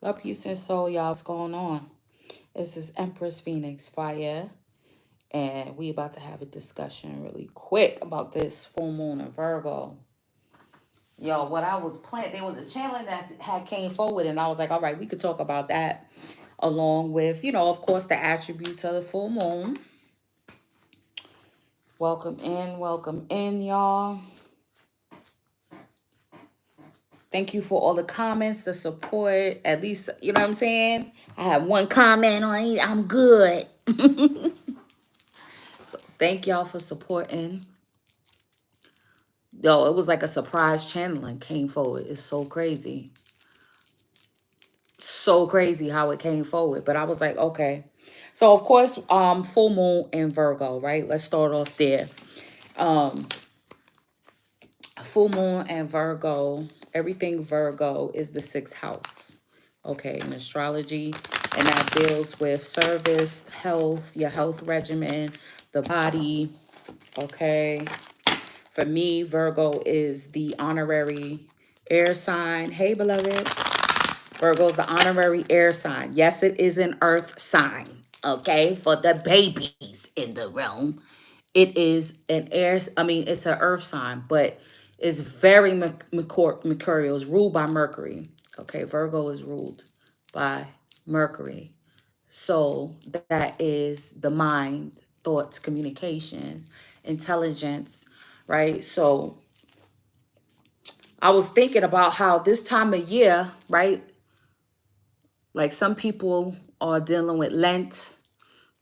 Love, peace, and soul, y'all. What's going on? This is Empress Phoenix Fire, and we about to have a discussion really quick about this full moon in Virgo. Yo, what I was playing, there was a channel that had came forward, and I was like, all right, we could talk about that along with, of course, the attributes of the full moon. Welcome in, y'all. Thank you for all the comments, the support. At least, you know what I'm saying? I have one comment on it. I'm good. Thank y'all for supporting. Yo, it was like a surprise channeling came forward. It's so crazy. So crazy how it came forward. But I was like, okay. So of course, full moon in Virgo, right? Let's start off there. Um, Full moon and Virgo, everything Virgo is the sixth house. Okay, in astrology. And that deals with service, health, your health regimen, the body. Okay. For me, Virgo is the honorary air sign. Hey, beloved. Virgo is the honorary air sign. Yes, it is an earth sign. Okay, for the babies in the realm. It is an air, it's an earth sign, but it's very mercurial. It's ruled by Mercury. Okay, Virgo is ruled by Mercury. So that is the mind, thoughts, communications, intelligence, right? So I was thinking about how this time of year, right? Like some people are dealing with Lent,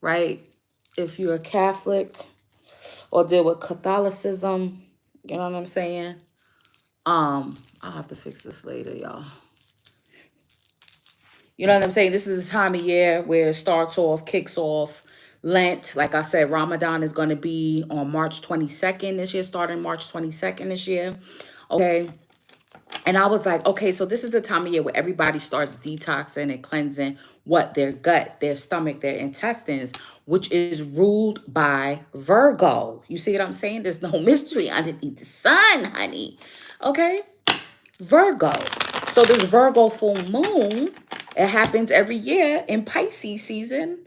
right? If you're a Catholic or deal with Catholicism, you know what I'm saying? I'll have to fix this later, y'all. You know what I'm saying? This is the time of year where it starts off, kicks off Lent. Like I said, Ramadan is going to be on March 22nd this year, starting March 22nd this year. Okay. And I was like, okay, so this is the time of year where everybody starts detoxing and cleansing what their gut, their stomach, their intestines, which is ruled by Virgo. You see what I'm saying? There's no mystery underneath the sun, honey. Okay? Virgo. So this Virgo full moon, it happens every year in Pisces season.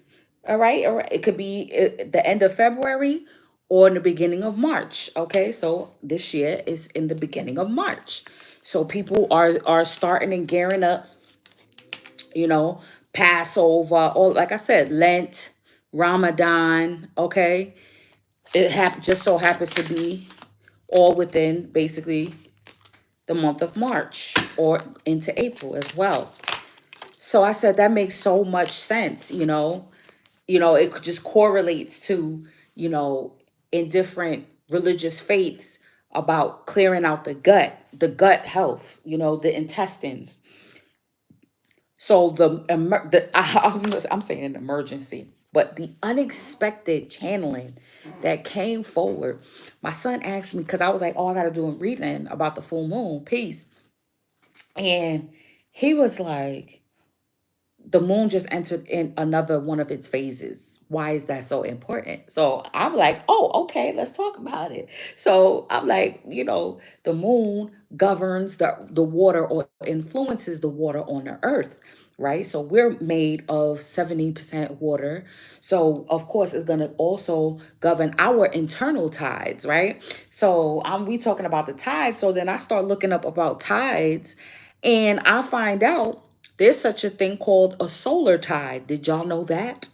All right. Or it could be the end of February or in the beginning of March. Okay. So this year is in the beginning of March. So people are starting and gearing up, you know, Passover, or like I said, Lent, Ramadan. Okay. Just so happens to be all within basically the month of March or into April as well. So I said that makes so much sense, it just correlates to, in different religious faiths about clearing out the gut health, the intestines. So I'm saying an emergency, but the unexpected channeling that came forward, my son asked me, because I was like, oh, I got to do a reading about the full moon, peace. And he was like, the moon just entered in another one of its phases. Why is that so important? So I'm like, oh, okay, let's talk about it. So I'm like, the moon governs the water or influences the water on the earth, right? So we're made of 70% water. So of course it's going to also govern our internal tides, right? So we talking about the tides. So then I start looking up about tides and I find out there's such a thing called a solar tide. Did y'all know that?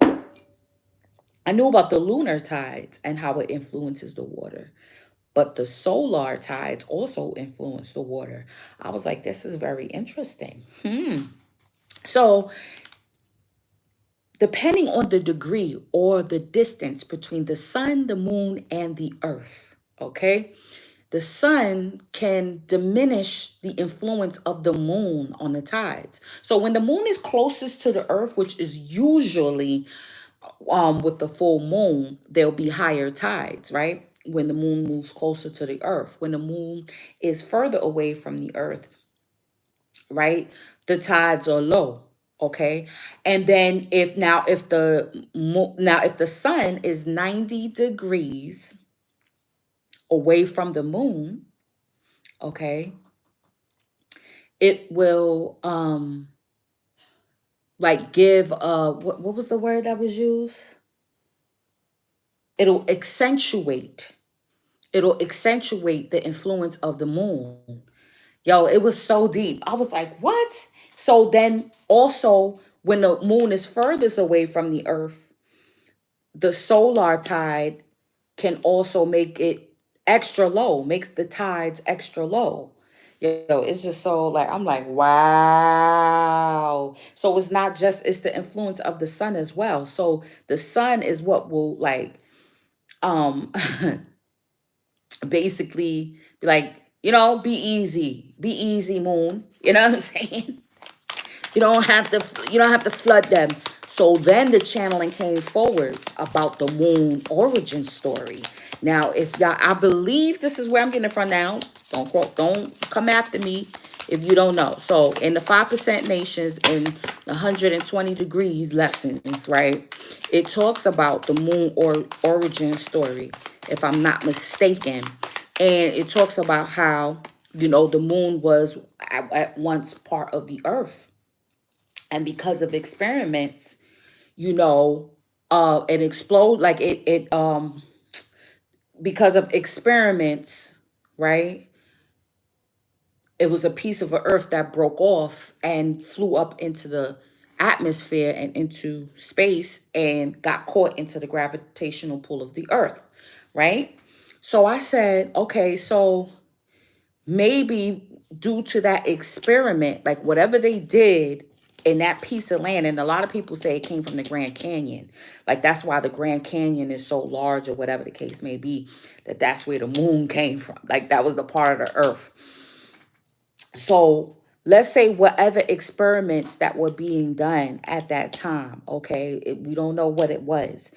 I knew about the lunar tides and how it influences the water, but the solar tides also influence the water. I was like, this is very interesting. So, depending on the degree or the distance between the sun, the moon, and the earth, okay? The sun can diminish the influence of the moon on the tides. So when the moon is closest to the earth, which is usually with the full moon, there'll be higher tides, right? When the moon moves closer to the earth. When the moon is further away from the earth, right? The tides are low. Okay. And then if the sun is 90 degrees away from the moon, okay, it will like give what was the word that was used? It'll accentuate. It'll accentuate the influence of the moon. Yo, it was so deep. I was like, what? So then also, when the moon is furthest away from the earth, the solar tide can also make it extra low, makes the tides extra low. Yo, it's just so like, I'm like, wow. So it's not just, it's the influence of the sun as well. So the sun is what will like um basically be like, be easy. Be easy, moon. You know what I'm saying? You don't have to flood them. So then the channeling came forward about the moon origin story. Now, if y'all, I believe this is where I'm getting it from now. Don't come after me if you don't know. So in the 5% nations in the 120 degrees lessons, right? It talks about the moon or origin story, if I'm not mistaken. And it talks about how, the moon was at once part of the earth, and because of experiments, you know it explode like it because of experiments, right? It was a piece of the earth that broke off and flew up into the atmosphere and into space and got caught into the gravitational pull of the earth, right? So I said, okay, so maybe due to that experiment, like whatever they did in that piece of land, and a lot of people say it came from the Grand Canyon. Like that's why the Grand Canyon is so large, or whatever the case may be, that's where the moon came from. Like that was the part of the earth. So let's say whatever experiments that were being done at that time, okay, we don't know what it was,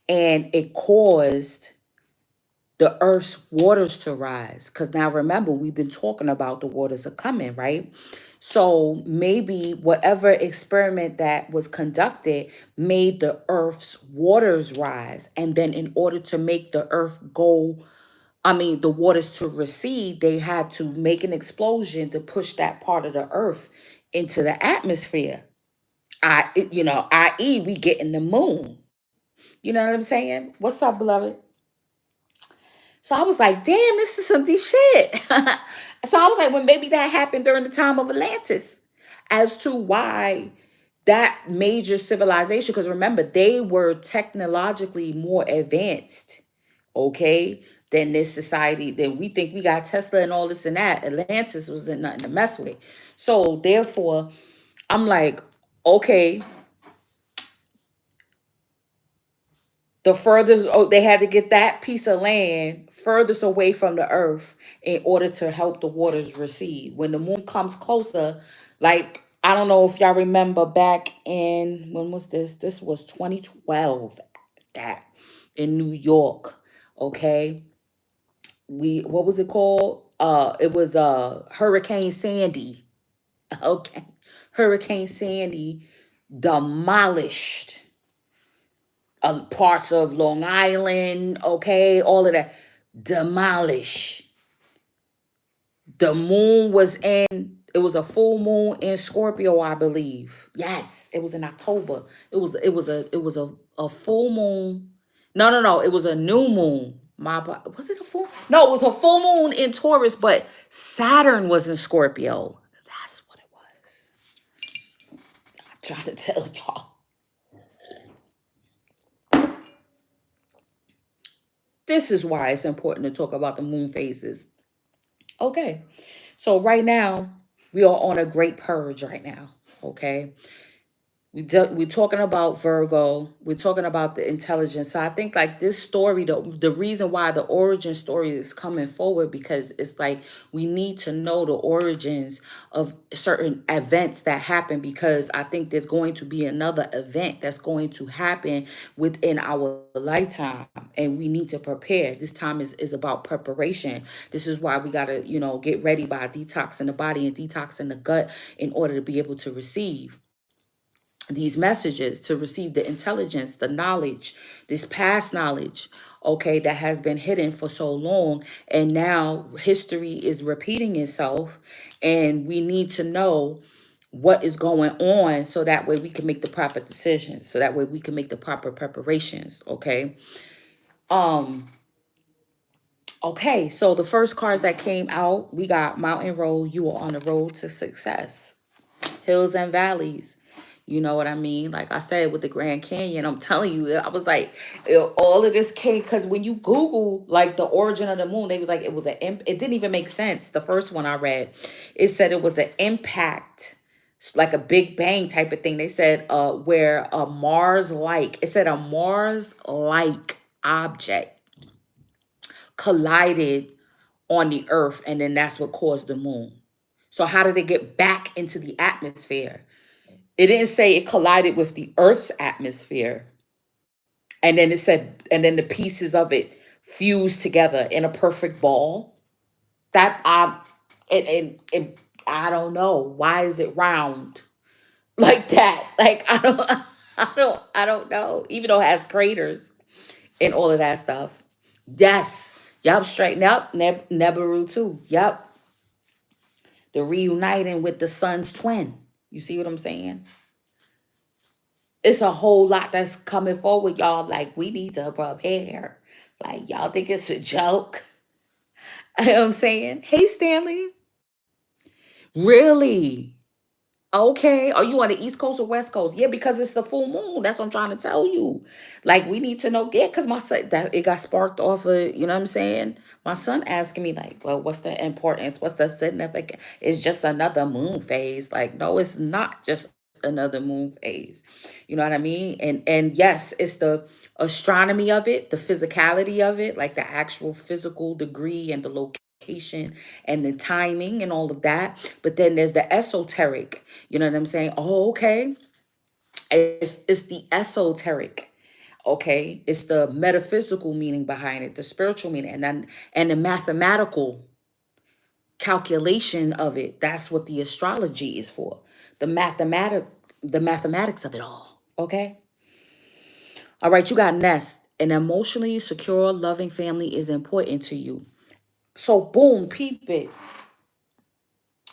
and it caused the earth's waters to rise. Because now remember, we've been talking about the waters are coming, right? So maybe whatever experiment that was conducted made the earth's waters rise. And then in order to make the earth the waters to recede, they had to make an explosion to push that part of the earth into the atmosphere. I.e., we get in the moon. You know what I'm saying? What's up, beloved? So I was like, damn, this is some deep shit. So I was like, well, maybe that happened during the time of Atlantis as to why that major civilization, because remember, they were technologically more advanced, okay, than this society. Then we think we got Tesla and all this and that. Atlantis wasn't nothing to mess with. So therefore, I'm like, okay, the furthest, they had to get that piece of land furthest away from the earth in order to help the waters recede. When the moon comes closer, like I don't know if y'all remember back in, when was this? This was 2012, that in New York. Okay. What was it called? It was Hurricane Sandy. Okay. Hurricane Sandy demolished parts of Long Island, okay, all of that, demolish. The moon was in, it was a full moon in Scorpio, I believe. Yes, it was in October. It was a full moon. No, no, no, it was a new moon. Was it a full? No, it was a full moon in Taurus, but Saturn was in Scorpio. That's what it was. I'm trying to tell y'all. This is why it's important to talk about the moon phases. Okay. So right now, we are on a great purge right now. Okay. We're talking about Virgo. We're talking about the intelligence. So I think like this story, the reason why the origin story is coming forward, because it's like we need to know the origins of certain events that happen, because I think there's going to be another event that's going to happen within our lifetime, and we need to prepare. This time is about preparation. This is why we got to, get ready by detoxing the body and detoxing the gut in order to be able to receive. these messages, to receive the intelligence, the knowledge, this past knowledge, okay, that has been hidden for so long. And now history is repeating itself. And we need to know what is going on so that way we can make the proper decisions. So that way we can make the proper preparations. Okay. Um, okay, so the first cards that came out, we got Mountain Road, you are on the road to success. Hills and valleys. You know what I mean? Like I said with the Grand Canyon, I'm telling you, I was like, all of this came because when you Google like the origin of the moon, they was like, it was it didn't even make sense. The first one I read, it said it was an impact, like a Big Bang type of thing. They said where a Mars like, it said a Mars like object collided on the earth, and then that's what caused the moon. So how did it get back into the atmosphere? It didn't say it collided with the earth's atmosphere, and then it said, and then the pieces of it fused together in a perfect ball. That I don't know, why is it round like that? Like I don't know. Even though it has craters and all of that stuff. Yes. Yep. Straighten up. Nebaru too. Yep. The reuniting with the sun's twin. You see what I'm saying? It's a whole lot that's coming forward, y'all. Like, we need to prepare. Like, y'all think it's a joke? You know what I'm saying? Hey, Stanley. Really? Okay. Are you on the East Coast or West Coast? Yeah, because it's the full moon. That's what I'm trying to tell you. Like, we need to know. Yeah, because my son, that it got sparked off of, you know what I'm saying? My son asking me, like, well, what's the importance? What's the significance? It's just another moon phase. Like, no, it's not just another moon phase. You know what I mean? And yes, it's the astronomy of it, the physicality of it, like the actual physical degree and the location and the timing and all of that. But then there's the esoteric. You know what I'm saying? Oh, okay. It's the esoteric. Okay, it's the metaphysical meaning behind it, the spiritual meaning, and the mathematical calculation of it. That's what the astrology is for. The mathematics of it all. Okay. All right, you got Nest. An emotionally secure, loving family is important to you. So boom, peep it.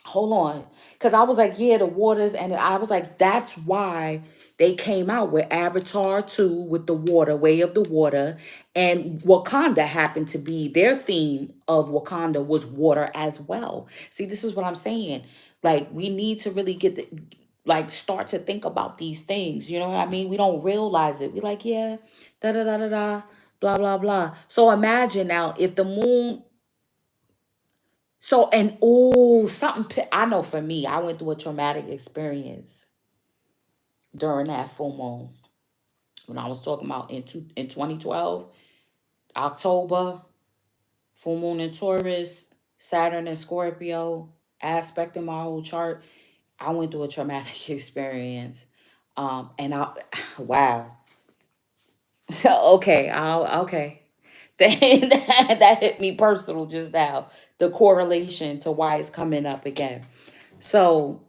Hold on. Because I was like, yeah, the waters. And I was like, that's why they came out with Avatar 2 with the water, Way of the Water. And Wakanda happened to be their theme of Wakanda was water as well. See, this is what I'm saying. Like, we need to really like, start to think about these things. You know what I mean? We don't realize it. We like, yeah, da da da da da, blah, blah, blah. So imagine now if the moon, so, and oh, I know for me, I went through a traumatic experience during that full moon. When I was talking about in 2012, October, full moon in Taurus, Saturn in Scorpio, aspect in my whole chart. I went through a traumatic experience. And I, wow. Okay, okay. That hit me personal just now. The correlation to why it's coming up again. So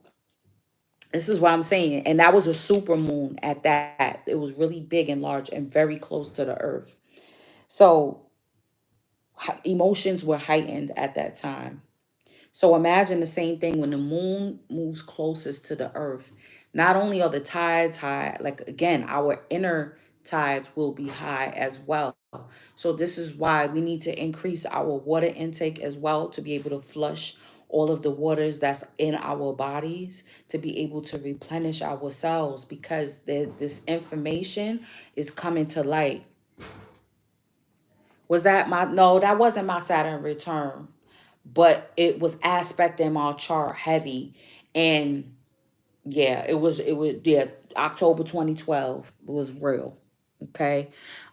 this is what I'm saying. And that was a super moon at that. It was really big and large and very close to the earth. So emotions were heightened at that time. So imagine the same thing when the moon moves closest to the earth. Not only are the tides high, like again, our inner tides will be high as well. So this is why we need to increase our water intake as well to be able to flush all of the waters that's in our bodies to be able to replenish ourselves because this information is coming to light. Was that my, no, that wasn't my Saturn return, but it was aspect in my chart heavy. And yeah, it was yeah, October 2012 was real. Okay.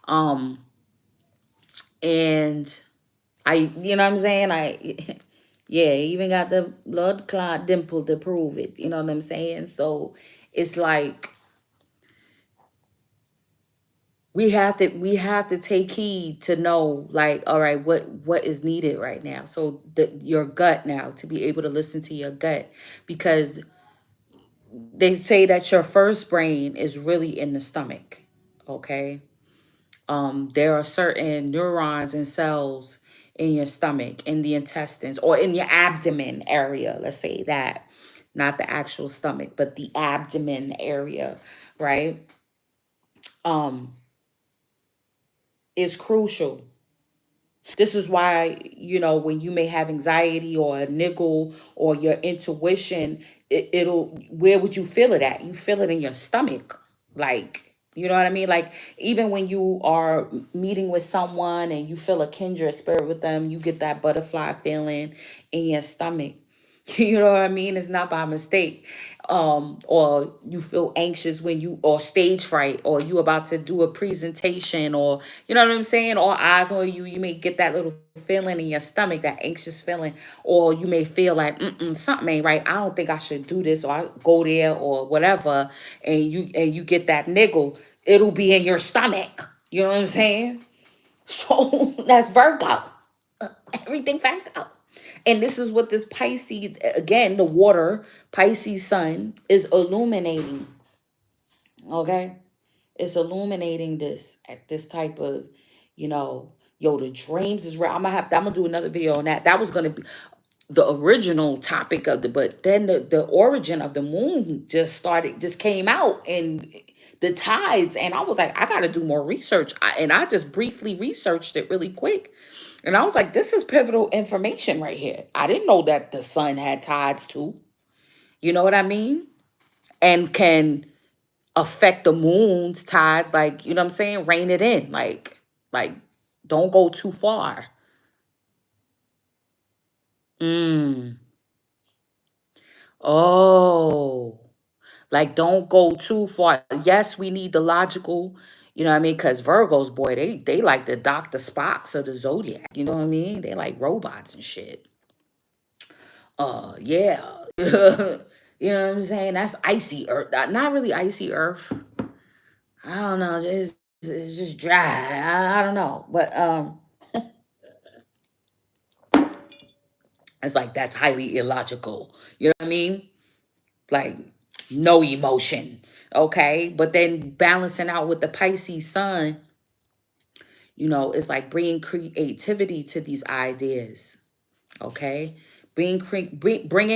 Um and you know what I'm saying? Yeah, even got the blood clot dimple to prove it. You know what I'm saying? So it's like we have to take heed to know, like, all right, what is needed right now. So your gut now, to be able to listen to your gut, because they say that your first brain is really in the stomach. Okay. There are certain neurons and cells in your stomach, in the intestines, or in your abdomen area. Let's say that, not the actual stomach, but the abdomen area, right? Um, is crucial. This is why, when you may have anxiety or a niggle or your intuition, it'll, where would you feel it at? You feel it in your stomach. Like, you know what I mean? Like, even when you are meeting with someone and you feel a kindred spirit with them, you get that butterfly feeling in your stomach. You know what I mean? It's not by mistake. Or you feel anxious when you, or stage fright, or you about to do a presentation, or you know what I'm saying, or eyes on you, you may get that little feeling in your stomach, that anxious feeling, or you may feel like something ain't right. I don't think I should do this, or I go there, or whatever, and you get that niggle. It'll be in your stomach. You know what I'm saying? So that's Virgo. Everything Virgo. And this is what this Pisces, again, the water, Pisces sun is illuminating. Okay? It's illuminating this type of, the dreams is real. I'm gonna do another video on that. That was gonna be the original topic of but then the origin of the moon just came out, and the tides, and I was like, I gotta do more research. And I just briefly researched it really quick. And I was like, this is pivotal information right here. I didn't know that the sun had tides too. You know what I mean? And can affect the moon's tides, like, you know what I'm saying? Rein it in. Like, don't go too far. Mm. Oh. Like, don't go too far. Yes, we need the logical, you know what I mean? Because Virgos, boy, they like the Dr. Spocks of the zodiac. You know what I mean? They like robots and shit. Yeah. You know what I'm saying? That's icy earth. Not really icy earth. I don't know. It's just dry. I don't know. But it's like that's highly illogical. You know what I mean? Like, no emotion. Okay. But then balancing out with the Pisces sun, it's like bringing creativity to these ideas. Okay. Bringing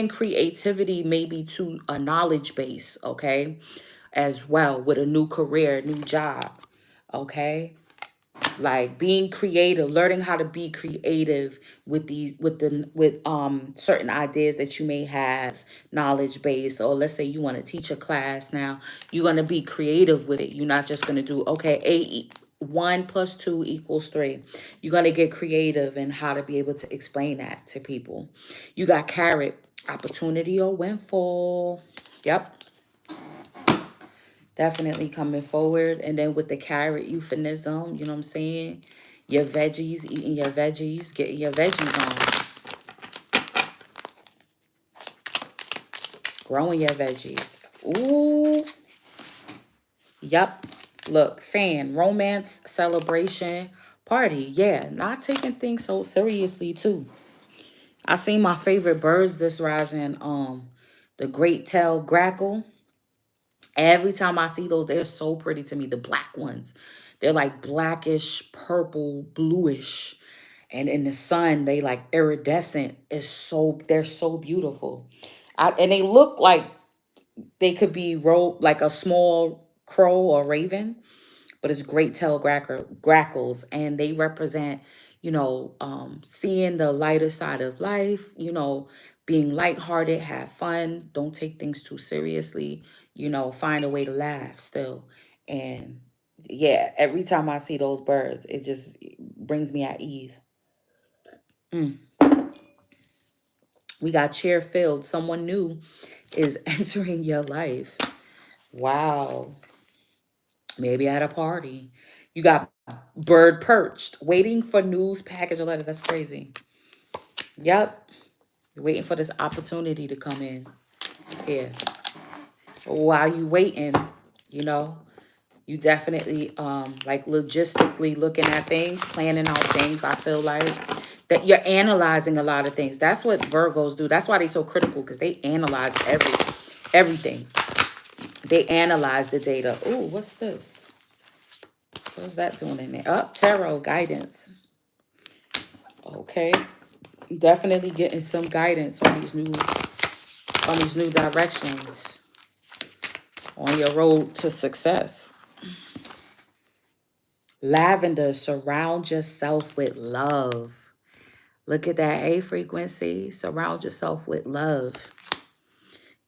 creativity maybe to a knowledge base. Okay. As well, with a new career, new job. Okay. Like being creative, learning how to be creative with certain ideas that you may have, knowledge base. Or let's say you want to teach a class. Now you're going to be creative with it. You're not just going to do, okay, 1 + 2 = 3. You're going to get creative in how to be able to explain that to people. You got carrot, opportunity or windfall. Yep. Definitely coming forward. And then with the carrot, euphemism, you know what I'm saying? Your veggies, eating your veggies, getting your veggies on. Growing your veggies. Ooh. Yep. Look, fan, romance, celebration, party. Yeah, not taking things so seriously too. I seen my favorite birds this rising, the great tail grackle. Every time I see those, they're so pretty to me. The black ones, they're like blackish, purple, bluish. And in the sun, they like iridescent. They're so beautiful. And they look like they could be like a small crow or raven, but it's great tail grackles. And they represent, seeing the lighter side of life, being lighthearted, have fun, don't take things too seriously, find a way to laugh still. And yeah, every time I see those birds, it just brings me at ease. Mm. We got cheer filled. Someone new is entering your life. Wow. Maybe at a party. You got bird perched, waiting for news package or letter. That's crazy. Yep. You're waiting for this opportunity to come in here. While you waiting, you definitely like logistically looking at things, planning out things. I feel like that you're analyzing a lot of things. That's what Virgos do. That's why they're so critical, because they analyze everything. They analyze the data. Ooh, what's this? What's that doing in there? Up, tarot guidance. Okay. Definitely getting some guidance on these new directions on your road to success. Lavender, surround yourself with love. Look at that A frequency. Surround yourself with love.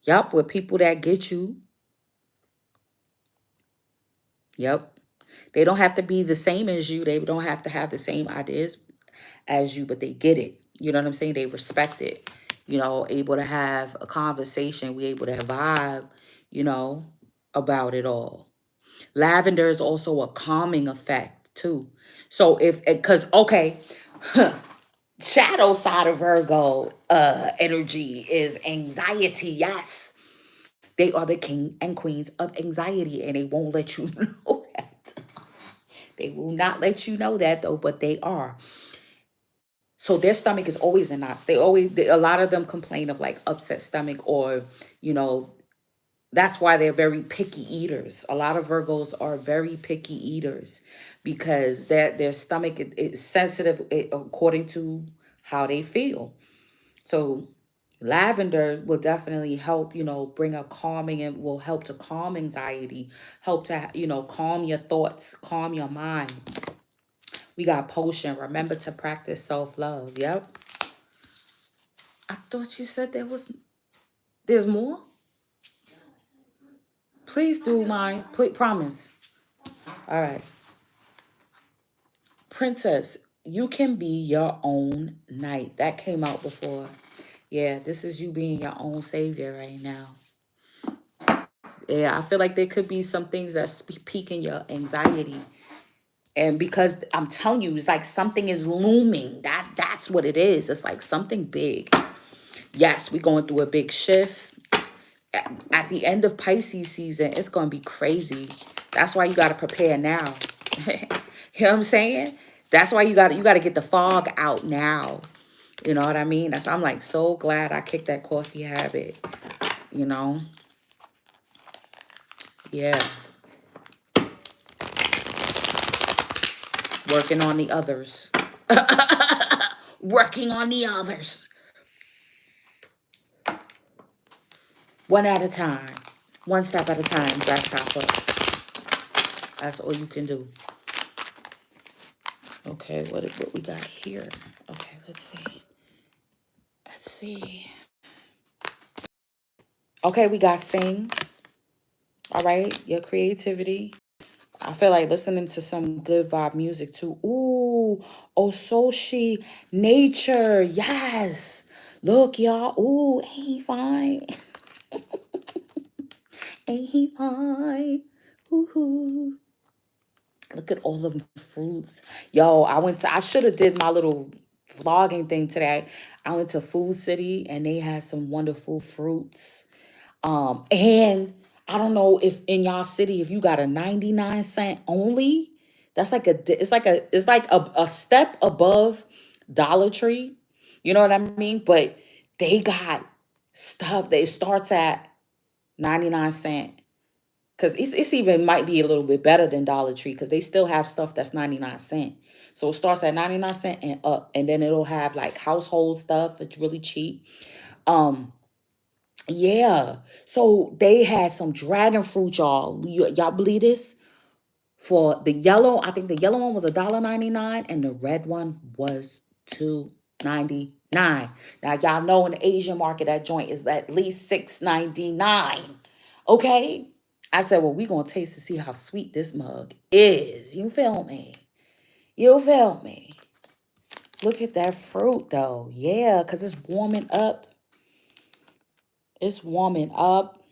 Yup, with people that get you. Yup. They don't have to be the same as you. They don't have to have the same ideas as you, but they get it. You know what I'm saying? They respect it. You know, able to have a conversation. We able to vibe, you know, about it all. Lavender is also a calming effect too. So because okay, shadow side of Virgo energy is anxiety. Yes. They are the king and queens of anxiety, and they won't let you know that. They will not let you know that though, but they are. So their stomach is always in knots. A lot of them complain of like upset stomach, or, you know, that's why they're very picky eaters. A lot of Virgos are very picky eaters because their stomach is sensitive according to how they feel. So lavender will definitely help, you know, bring a calming, and will help to calm anxiety, help to, you know, calm your thoughts, calm your mind. We got potion. Remember to practice self-love. Yep. I thought you said there's more. Please do mine. Please, promise. All right. Princess, you can be your own knight. That came out before. Yeah, this is you being your own savior right now. Yeah, I feel like there could be some things that's piquing your anxiety. And because I'm telling you, it's like something is looming. That's what it is. It's like something big. Yes, we're going through a big shift. At the end of Pisces season, it's going to be crazy. That's why you got to prepare now. You know what I'm saying? That's why you got to get the fog out now. You know what I mean? I'm like so glad I kicked that coffee habit, you know? Yeah. Working on the others. Working on the others. One at a time. One step at a time. That's all you can do. Okay, what we got here? Okay, let's see. Let's see. Okay, we got sing. All right, your creativity. I feel like listening to some good vibe music too. Ooh, Ososhi, nature. Yes. Look, y'all. Ooh, ain't he fine? Ain't he fine? Ooh. Look at all of them fruits. Yo, I should have did my little vlogging thing today. I went to Food City and they had some wonderful fruits. And I don't know if in y'all city, if you got a 99 cent only, that's like a step above Dollar Tree. You know what I mean? But they got stuff that starts at 99 cent. Cause it's even might be a little bit better than Dollar Tree because they still have stuff that's 99 cent. So it starts at 99 cent and up, and then it'll have like household stuff. It's really cheap. Um, yeah. So they had some dragon fruit, y'all. Y'all believe this? For the yellow, I think the yellow one was $1.99 and the red one was $2.99. Now y'all know in the Asian market that joint is at least $6.99. Okay? I said, well, we gonna taste to see how sweet this mug is. You feel me? You feel me? Look at that fruit though. Yeah, because it's warming up. It's warming up.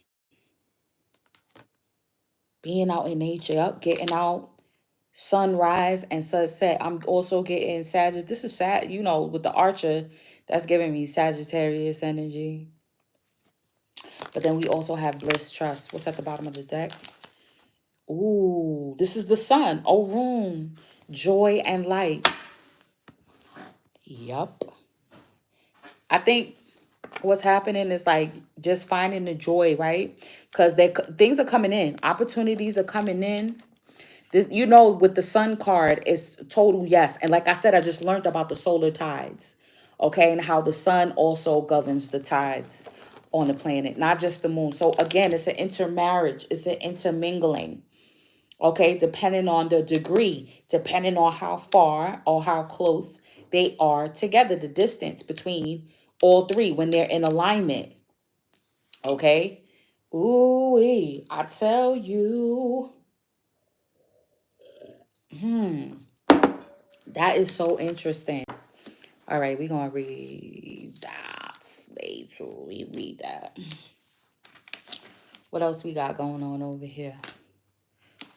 Being out in nature, up, getting out, sunrise and sunset. I'm also getting Sagittarius. This is sad, you know, with the Archer, that's giving me Sagittarius energy. But then we also have Bliss Trust. What's at the bottom of the deck? Ooh, this is the sun. Oh, room. Joy and light. Yup. I think what's happening is like just finding the joy, right? Because things are coming in, opportunities are coming in. This, you know, with the sun card, it's total yes. And like I said, I just learned about the solar tides, okay, and how the sun also governs the tides on the planet, not just the moon. So again, it's an intermarriage, it's an intermingling, okay, depending on the degree, depending on how far or how close they are together, the distance between all three when they're in alignment, okay. Ooh, I tell you, that is so interesting. All right, we're going to read that. We read that. What else we got going on over here?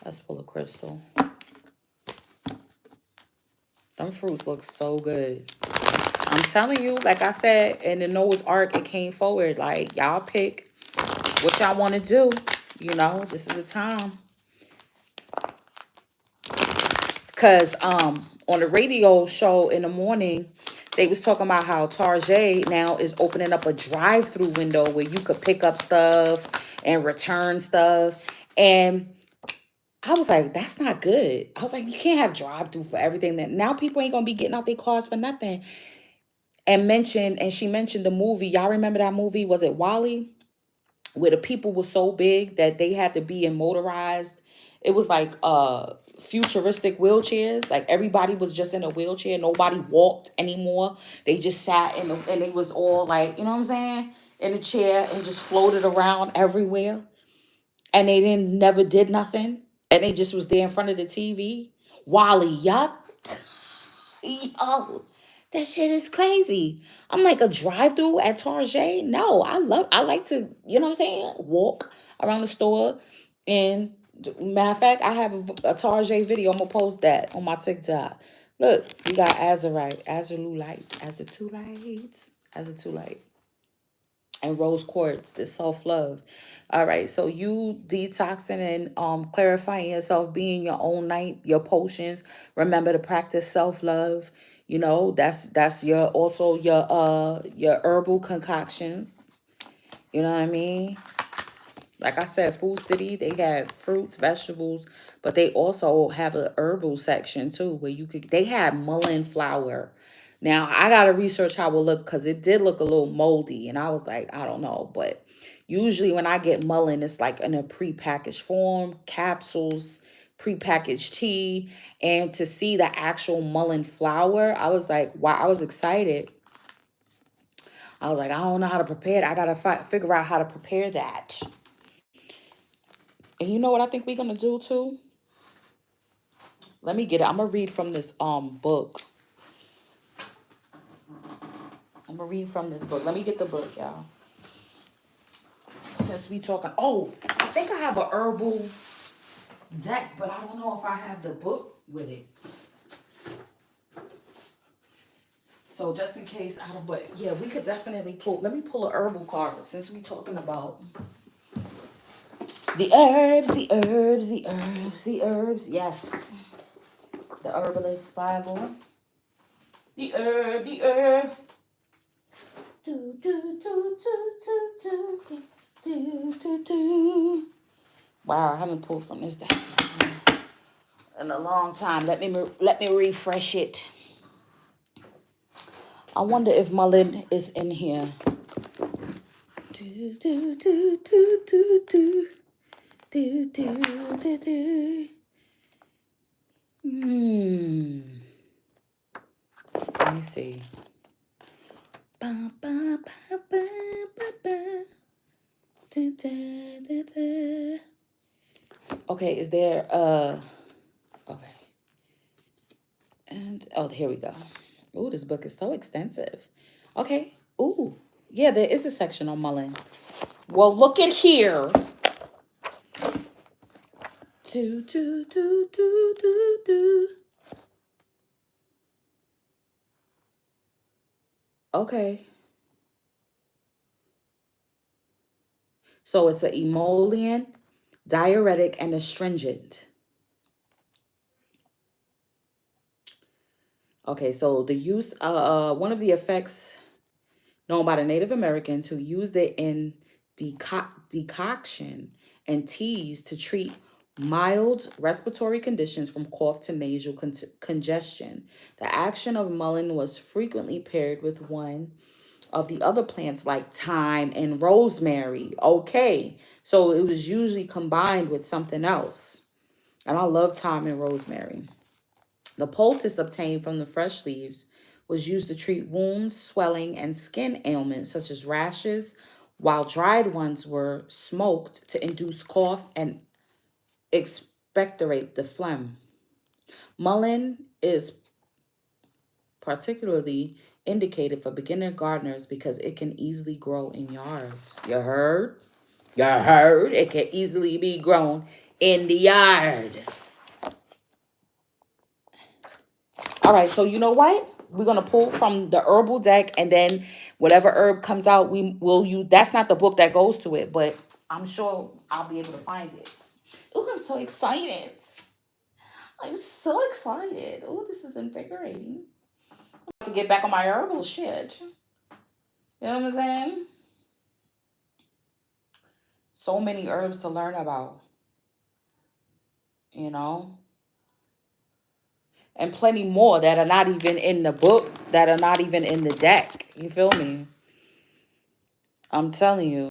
Let's pull a crystal. Them fruits look so good. I'm telling you, like I said, in the Noah's Ark, it came forward. Like, y'all pick what y'all want to do. You know, this is the time. Because on the radio show in the morning, they was talking about how Tarjay now is opening up a drive-through window where you could pick up stuff and return stuff. And I was like, that's not good. I was like, you can't have drive-through for everything. That now people ain't gonna be getting out their cars for nothing. And she mentioned the movie. Y'all remember that movie? Was it Wally? Where the people were so big that they had to be in motorized. It was like futuristic wheelchairs. Like everybody was just in a wheelchair. Nobody walked anymore. They just sat and it was all like, you know what I'm saying? In a chair and just floated around everywhere. And they didn't never did nothing. And they just was there in front of the TV. Wally, yup. Yo, that shit is crazy. I'm like, a drive through at Target? No, I like to, you know what I'm saying? Walk around the store. And matter of fact, I have a Target video. I'm gonna post that on my TikTok. Look, we got Azurite, Azurite, and rose quartz, this self-love. All right, so you detoxing and clarifying yourself, being your own night, your potions. Remember to practice self-love. You know, that's your also your herbal concoctions. You know what I mean? Like I said, Food City, they have fruits, vegetables, but they also have a herbal section too where you could, they had mullein flower. Now I gotta research how it look because it did look a little moldy and I was like, I don't know. But usually when I get mullein, it's like in a prepackaged form, capsules, prepackaged tea. And to see the actual mullein flower, I was like, wow, I was excited. I was like, I don't know how to prepare it. I gotta figure out how to prepare that. And you know what I think we're gonna do too? Let me get it. I'm gonna read from this book. I'm gonna read from this book. Let me get the book, y'all. Since we talking, oh, I think I have a herbal deck, but I don't know if I have the book with it. So just in case I don't, but yeah, we could definitely pull. Let me pull a herbal card since we talking about the herbs, the herbs, the herbs, the herbs. Yes, the herbalist Bible. The herb, the herb. Do, do, do, do, do, do, do, do, do. Wow, I haven't pulled from this deck in a long time. Let me refresh it. I wonder if Mullen is in here. Do, do, do, do, do, do. Do, do, do, do. Let me see. Ba, ba, ba, ba, ba, ba. Da, da, da, da. Okay, is there okay. And oh, here we go. Ooh, this book is so extensive. Okay. Ooh. Yeah, there is a section on mullein. Well, look at here. Do, do, do, do, do, do. Okay. So it's an emollient, diuretic, and astringent. Okay, so the use, one of the effects known by the Native Americans who used it in decoction and teas to treat mild respiratory conditions from cough to nasal congestion. The action of mullein was frequently paired with one of the other plants like thyme and rosemary. Okay, so it was usually combined with something else. And I love thyme and rosemary. The poultice obtained from the fresh leaves was used to treat wounds, swelling, and skin ailments such as rashes, while dried ones were smoked to induce cough and expectorate the phlegm. Mullein is particularly indicated for beginner gardeners because it can easily grow in yards. You heard? You heard? It can easily be grown in the yard. All right, so you know what? We're gonna pull from the herbal deck, and then whatever herb comes out, we will use. That's not the book that goes to it, but I'm sure I'll be able to find it. Oh, I'm so excited! I'm so excited. Oh, this is invigorating. I have to get back on my herbal shit. You know what I'm saying? So many herbs to learn about. You know, and plenty more that are not even in the book, that are not even in the deck. You feel me? I'm telling you.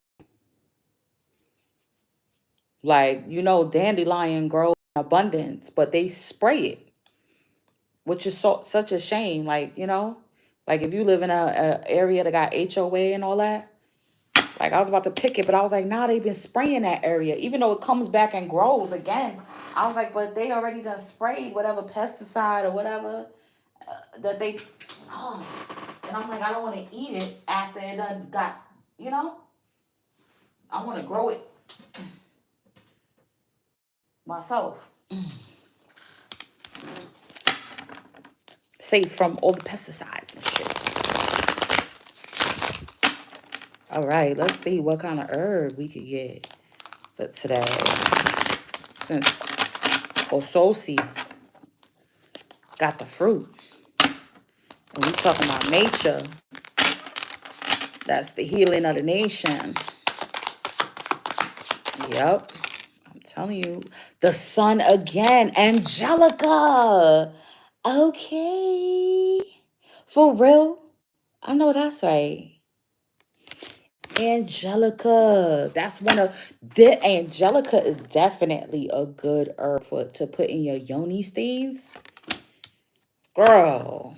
Like, dandelion grows in abundance, but they spray it, which is such a shame. Like, like if you live in a area that got HOA and all that, like I was about to pick it, but I was like, nah, they've been spraying that area. Even though it comes back and grows again. I was like, but they already done sprayed whatever pesticide or whatever that they, oh. And I'm like, I don't want to eat it after it done got, you know? I want to grow it myself. Safe from all the pesticides and shit. All right, let's see what kind of herb we could get for today. Since Ososi got the fruit, and we talking about nature, that's the healing of the nation. Yep, I'm telling you. The sun again, Angelica. Okay. For real? I know that's right. Angelica. That's one of the Angelica is definitely a good herb to put in your yoni steams. Girl.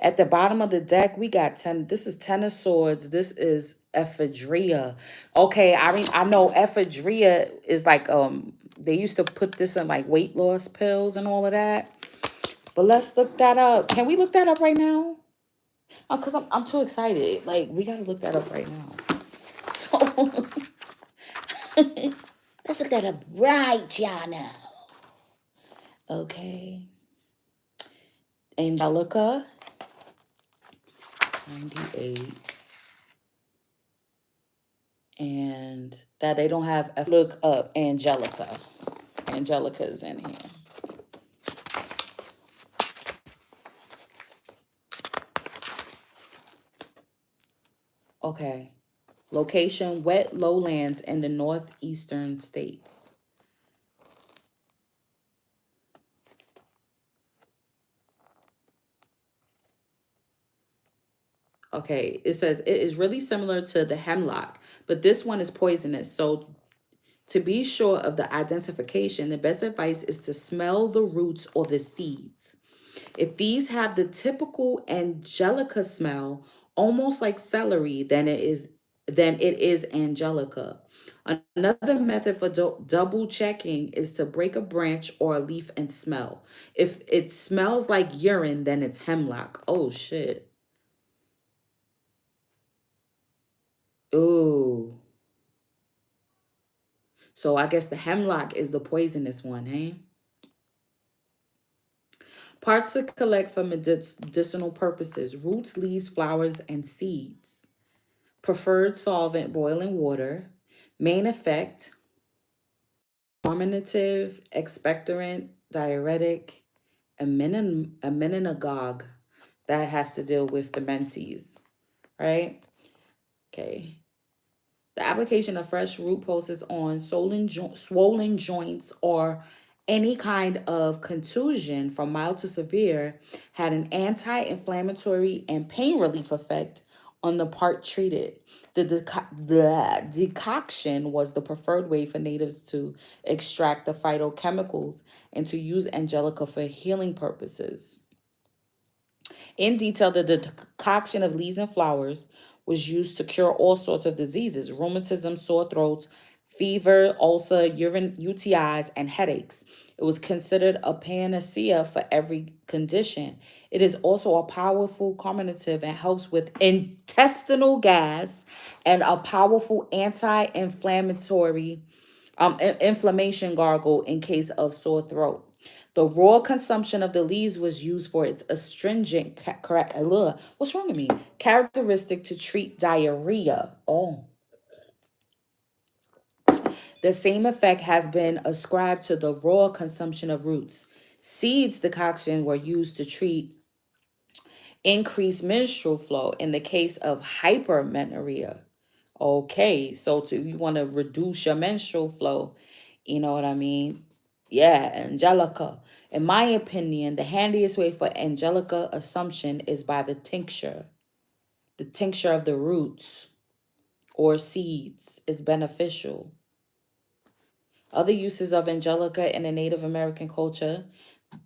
At the bottom of the deck, we got 10. This is 10 of swords. This is ephedria. Okay, I know ephedria is like they used to put this in like weight loss pills and all of that. But let's look that up. Can we look that up right now? Oh, because I'm too excited. Like, we got to look that up right now. So, let's look that up right now. Okay. Angelica. 98. And that they don't have. Look up Angelica. Angelica is in here. Okay. Location, wet lowlands in the northeastern states. Okay, it says it is really similar to the hemlock, but this one is poisonous. So to be sure of the identification, the best advice is to smell the roots or the seeds. If these have the typical angelica smell, almost like celery, then it is angelica. Another method for double checking is to break a branch or a leaf and smell. If it smells like urine, then it's hemlock. Oh shit. Ooh. So I guess the hemlock is the poisonous one, eh? Parts to collect for medicinal purposes: roots, leaves, flowers, and seeds. Preferred solvent: boiling water. Main effect: carminative, expectorant, diuretic, emmenagogue. That has to deal with the menses. right? Okay. The application of fresh root pulses on swollen joints or any kind of contusion from mild to severe had an anti-inflammatory and pain relief effect on the part treated. The decoction was the preferred way for natives to extract the phytochemicals and to use angelica for healing purposes. In detail, the decoction of leaves and flowers was used to cure all sorts of diseases: rheumatism, sore throats, fever, ulcer, urine, UTIs, and headaches. It was considered a panacea for every condition. It is also a powerful carminative and helps with intestinal gas and a powerful anti-inflammatory inflammation gargle in case of sore throat. The raw consumption of the leaves was used for its astringent, what's wrong with me? Characteristic to treat diarrhea. Oh. The same effect has been ascribed to the raw consumption of roots. Seeds decoction were used to treat increased menstrual flow in the case of hypermenorrhea. Okay, so you want to reduce your menstrual flow, you know what I mean? Yeah, Angelica. In my opinion, the handiest way for Angelica assumption is by the tincture of the roots or seeds is beneficial. Other uses of Angelica in the Native American culture,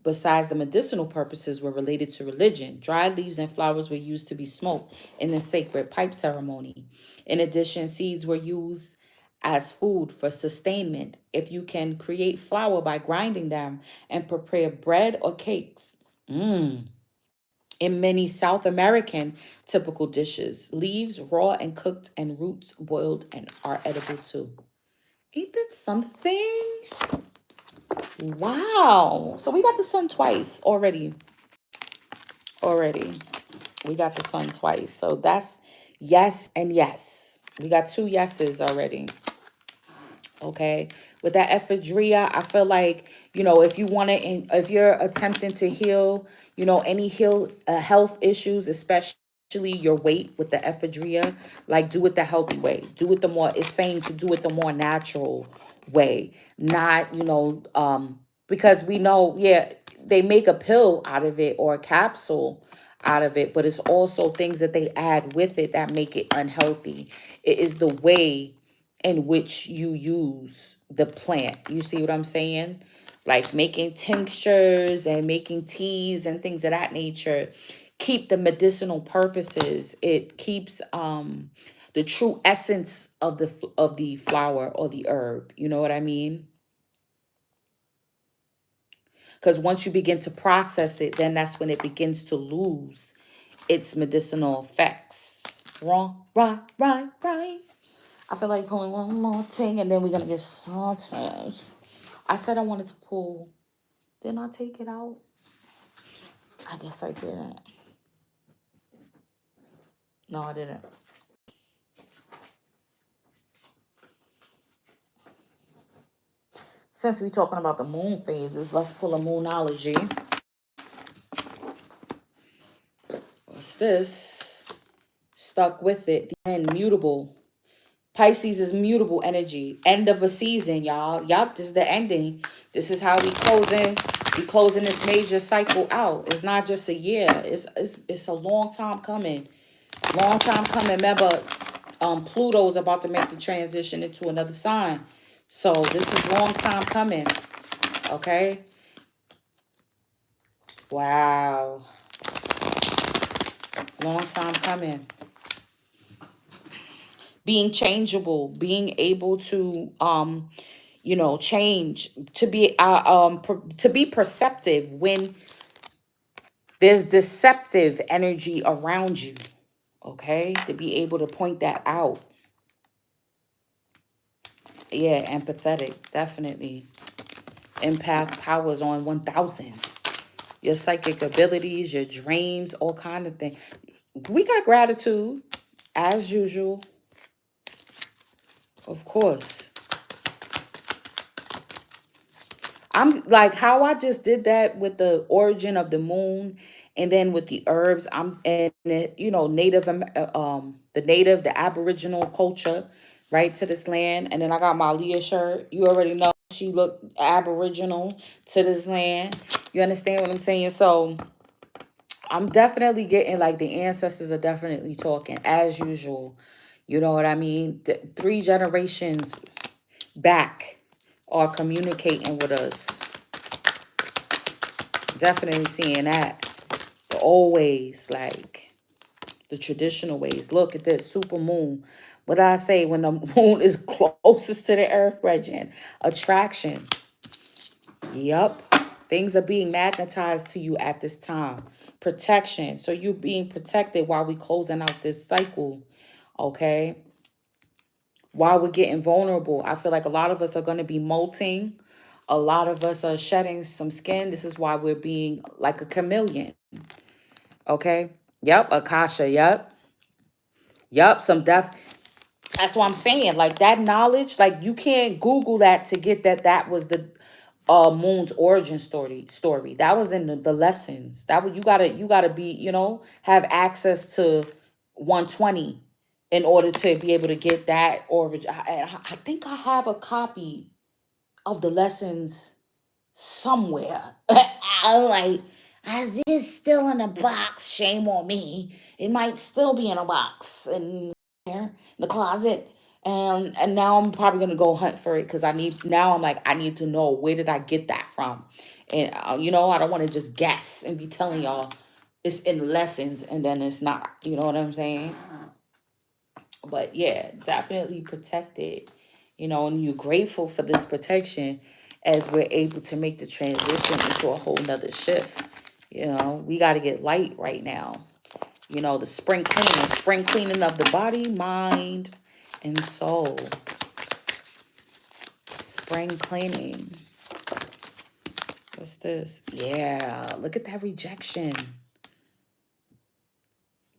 besides the medicinal purposes, were related to religion. Dried leaves and flowers were used to be smoked in the sacred pipe ceremony. In addition, seeds were used as food for sustainment. If you can create flour by grinding them and prepare bread or cakes. In many South American typical dishes, leaves raw and cooked and roots boiled and are edible too. Ain't that something? Wow. So we got the sun twice already. Already. We got the sun twice. So that's yes and yes. We got two yeses already. Okay. With that ephedria, I feel like, if you want to, if you're attempting to heal, any health issues, especially your weight with the ephedria, like do it the healthy way. Do it it's saying to do it the more natural way. Not, because we know, yeah, they make a pill out of it or a capsule out of it, but it's also things that they add with it that make it unhealthy. It is the way in which you use the plant. You see what I'm saying? Like making tinctures and making teas and things of that nature keep the medicinal purposes. It keeps the true essence of the flower or the herb. You know what I mean? Because once you begin to process it, then that's when it begins to lose its medicinal effects. Wrong, right, right, right. I feel like pulling one more thing and then we're going to get started. I said I wanted to pull. Didn't I take it out? I guess I didn't. No, I didn't. Since we're talking about the moon phases, let's pull a moonology. What's this? Stuck with it. The end, mutable. Pisces is mutable energy. End of a season, y'all. Yup, this is the ending. This is how we closing. We closing this major cycle out. It's not just a year. It's a long time coming. Long time coming. Remember, Pluto's about to make the transition into another sign. So this is long time coming. Okay? Wow. Long time coming. Being changeable, being able to change, to be perceptive when there's deceptive energy around you. Okay? To be able to point that out. Yeah, empathetic, definitely. Empath powers on 1000. Your psychic abilities, your dreams, all kind of things. We got gratitude, as usual. Of course. I'm like how I just did that with the origin of the moon And then with the herbs, I'm and you know, the Aboriginal culture, right, to this land. And then I got my Leah shirt. You already know she looked Aboriginal to this land. You understand what I'm saying? So I'm definitely getting like the ancestors are definitely talking as usual. You know what I mean? 3 generations back are communicating with us. Definitely seeing that. The old ways, like the traditional ways. Look at this super moon. What did I say? When the moon is closest to the earth region, attraction. Yup. Things are being magnetized to you at this time. Protection. So you being protected while we closing out this cycle. Okay. While we're getting vulnerable. I feel like a lot of us are going to be molting. A lot of us are shedding some skin. This is why we're being like a chameleon. Okay. Yep. Akasha. Yep. Yep. Some death. That's what I'm saying. Like that knowledge, like you can't Google that to get that was the moon's origin story. That was in the lessons. That was you gotta be, have access to 120 in order to be able to get that origin. I think I have a copy of the lessons somewhere. I'm like, it's still in a box. Shame on me. It might still be in a box in there in the closet. And now I'm probably gonna go hunt for it because I need to know where did I get that from, and I don't want to just guess and be telling y'all it's in lessons and then it's not. You know what I'm saying? But yeah, definitely protected, and you're grateful for this protection as we're able to make the transition into a whole nother shift. We got to get light right now. The spring cleaning of the body, mind, and soul. Spring cleaning. What's this? Yeah, look at that rejection.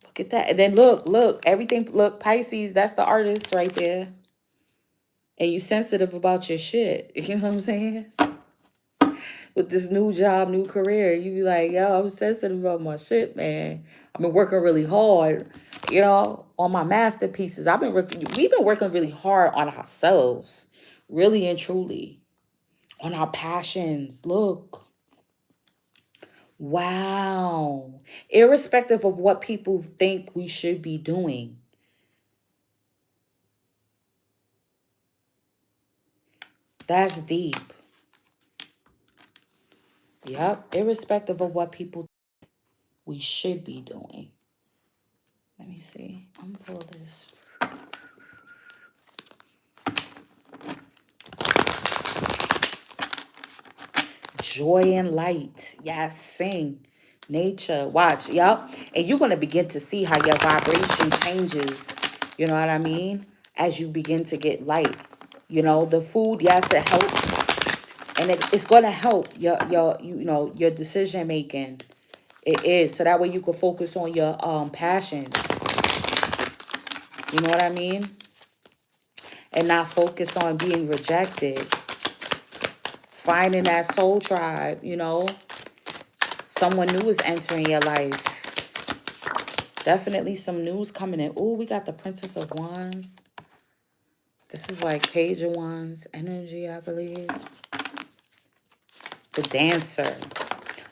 Look at that. And then look, everything, look, Pisces, that's the artist right there. And you sensitive about your shit. You know what I'm saying? With this new job, new career, you be like, yo, I'm sensitive about my shit, man. I've been working really hard, on my masterpieces. We've been working really hard on ourselves, really and truly, on our passions. Look. Wow. Irrespective of what people think we should be doing. That's deep. Yep. Irrespective of what people we should be doing. Let me see. I'm gonna pull this. Joy and light. Yes, sing. Nature. Watch. Yep. And you're gonna begin to see how your vibration changes. You know what I mean? As you begin to get light. The food, yes, it helps. And it's gonna help your decision making. It is. So that way you can focus on your passions. You know what I mean? And not focus on being rejected. Finding that soul tribe, Someone new is entering your life. Definitely some news coming in. Oh, we got the Princess of Wands. This is like Page of Wands energy, I believe. The Dancer.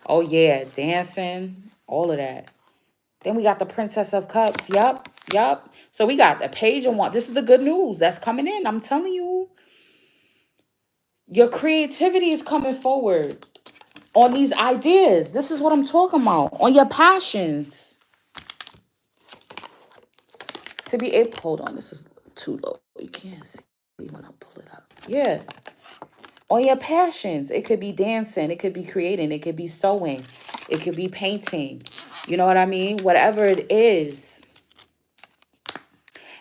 Oh, yeah. Dancing. All of that. Then we got the Princess of Cups. Yup. So we got the Page of Wands. This is the good news that's coming in. I'm telling you. Your creativity is coming forward on these ideas. This is what I'm talking about. On your passions. To be able, hold on, this is too low. You can't see when I pull it up. Yeah. On your passions. It could be dancing. It could be creating. It could be sewing. It could be painting. You know what I mean? Whatever it is.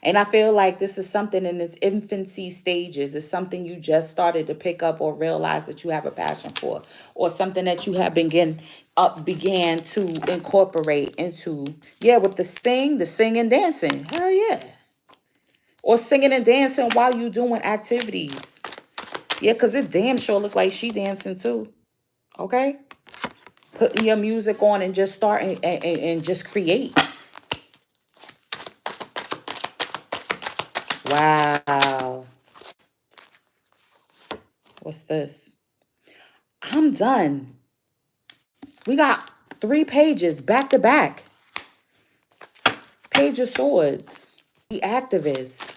And I feel like this is something in its infancy stages. It's something you just started to pick up or realize that you have a passion for, or something that you have began to incorporate into. Yeah, with the sing and dancing. Hell yeah. Or singing and dancing while you doing activities. Yeah, because it damn sure look like she dancing too. Okay? putting your music on and just starting and just create. Wow. What's this? I'm done. We got 3 pages back to back. Page of Swords. The activist.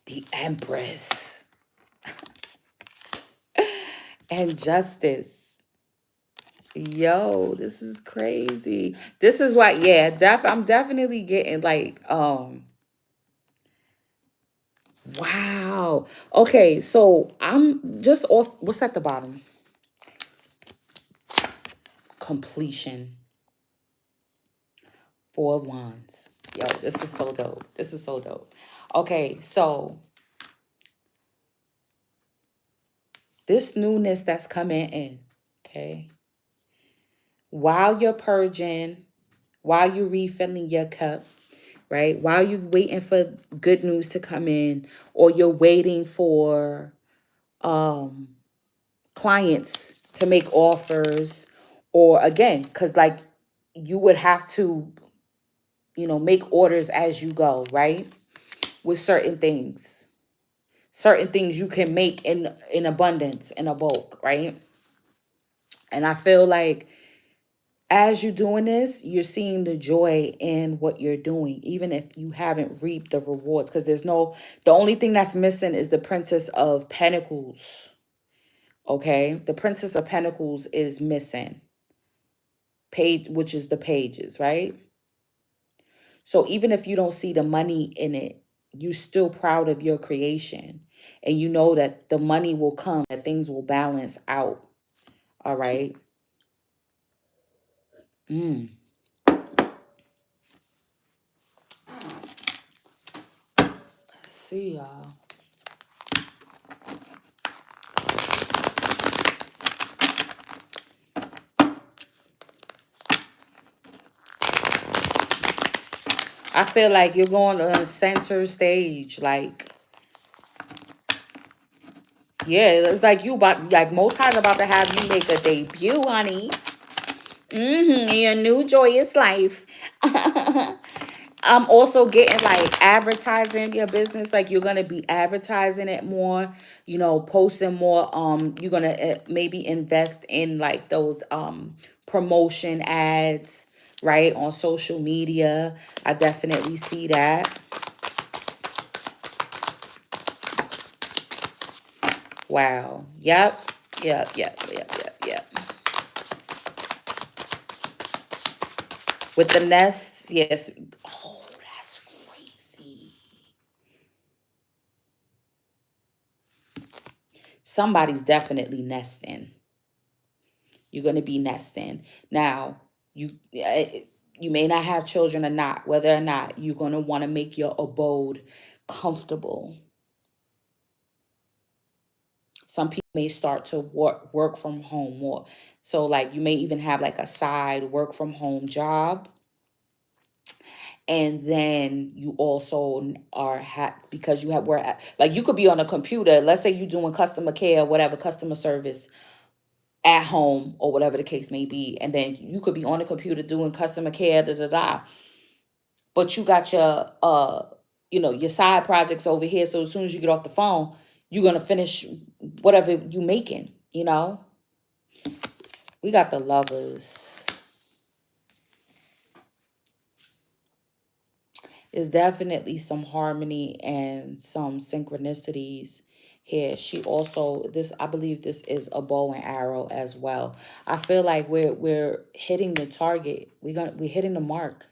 The Empress. And Justice. Yo, this is crazy. This is why, yeah, I'm definitely getting like, wow. Okay, so I'm just off. What's at the bottom? Completion. 4 of Wands. Yo, this is so dope. This is so dope. Okay, so this newness that's coming in, okay? While you're purging, while you're refilling your cup, right? While you're waiting for good news to come in, or you're waiting for clients to make offers, or again, because like you would have to, make orders as you go, right? With certain things you can make in abundance, in a bulk, right? And I feel like as you're doing this, you're seeing the joy in what you're doing, even if you haven't reaped the rewards. Because the only thing that's missing is the Princess of Pentacles. Okay, the Princess of Pentacles is missing. Page, which is the pages, right? So even if you don't see the money in it, you're still proud of your creation. And you know that the money will come, that things will balance out. All right. Let's see, y'all. I feel like you're going on center stage. Like, yeah, it's like like Most High's about to have you make a debut, honey. In your new joyous life. I'm also getting like advertising your business. Like you're gonna be advertising it more, posting more. You're gonna maybe invest in like those promotion ads, right, on social media. I definitely see that. Wow. Yep. Yep. Yep. Yep. Yep. Yep. With the nest, yes. Oh, that's crazy. Somebody's definitely nesting. You're going to be nesting. Now, you may not have children or not, whether or not you're going to want to make your abode comfortable. Some people may start to work from home more. So like you may even have like a side work from home job. And then you also because you have like you could be on a computer. Let's say you're doing customer care, whatever, customer service at home or whatever the case may be. And then you could be on the computer doing customer care, da da da. But you got your side projects over here. So as soon as you get off the phone, you're gonna finish whatever you making. We got the Lovers. There's definitely some harmony and some synchronicities here. She also, I believe this is a bow and arrow as well. I feel like we're hitting the target. We're hitting the mark.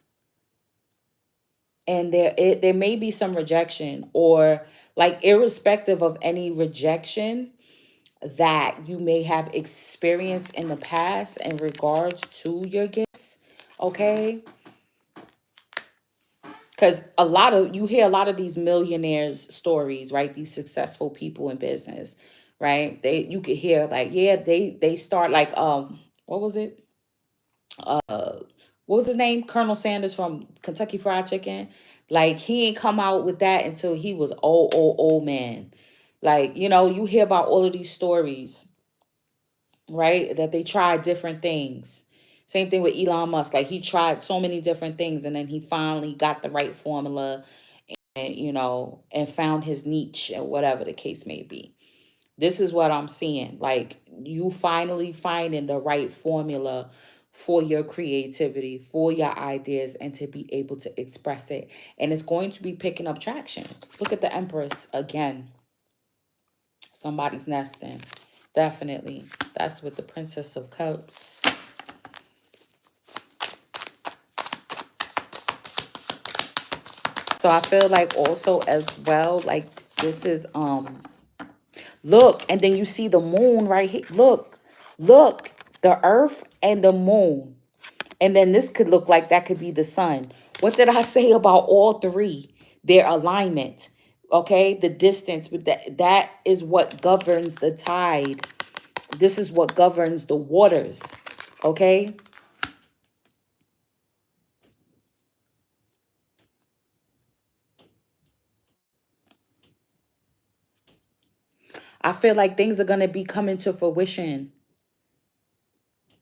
And there may be some rejection, or like irrespective of any rejection that you may have experienced in the past in regards to your gifts, okay? Because you hear a lot of these millionaires stories, right? These successful people in business, right? You could hear like, yeah, they start like what was it? What was his name? Colonel Sanders from Kentucky Fried Chicken. Like he ain't come out with that until he was old man. Like, you hear about all of these stories, right? That they tried different things. Same thing with Elon Musk. Like, he tried so many different things, and then he finally got the right formula, and and found his niche, or whatever the case may be. This is what I'm seeing. Like, you finally finding the right formula for your creativity, for your ideas, and to be able to express it. And it's going to be picking up traction. Look at the Empress again. Somebody's nesting. Definitely. That's with the Princess of Cups. So I feel like also as well, like this is look, and then you see the moon right here. Look, the earth and the moon. And then this could look like that could be the sun. What did I say about all three? Their alignment. Okay, the distance, but that is what governs the tide. This is what governs the waters. Okay. I feel like things are going to be coming to fruition.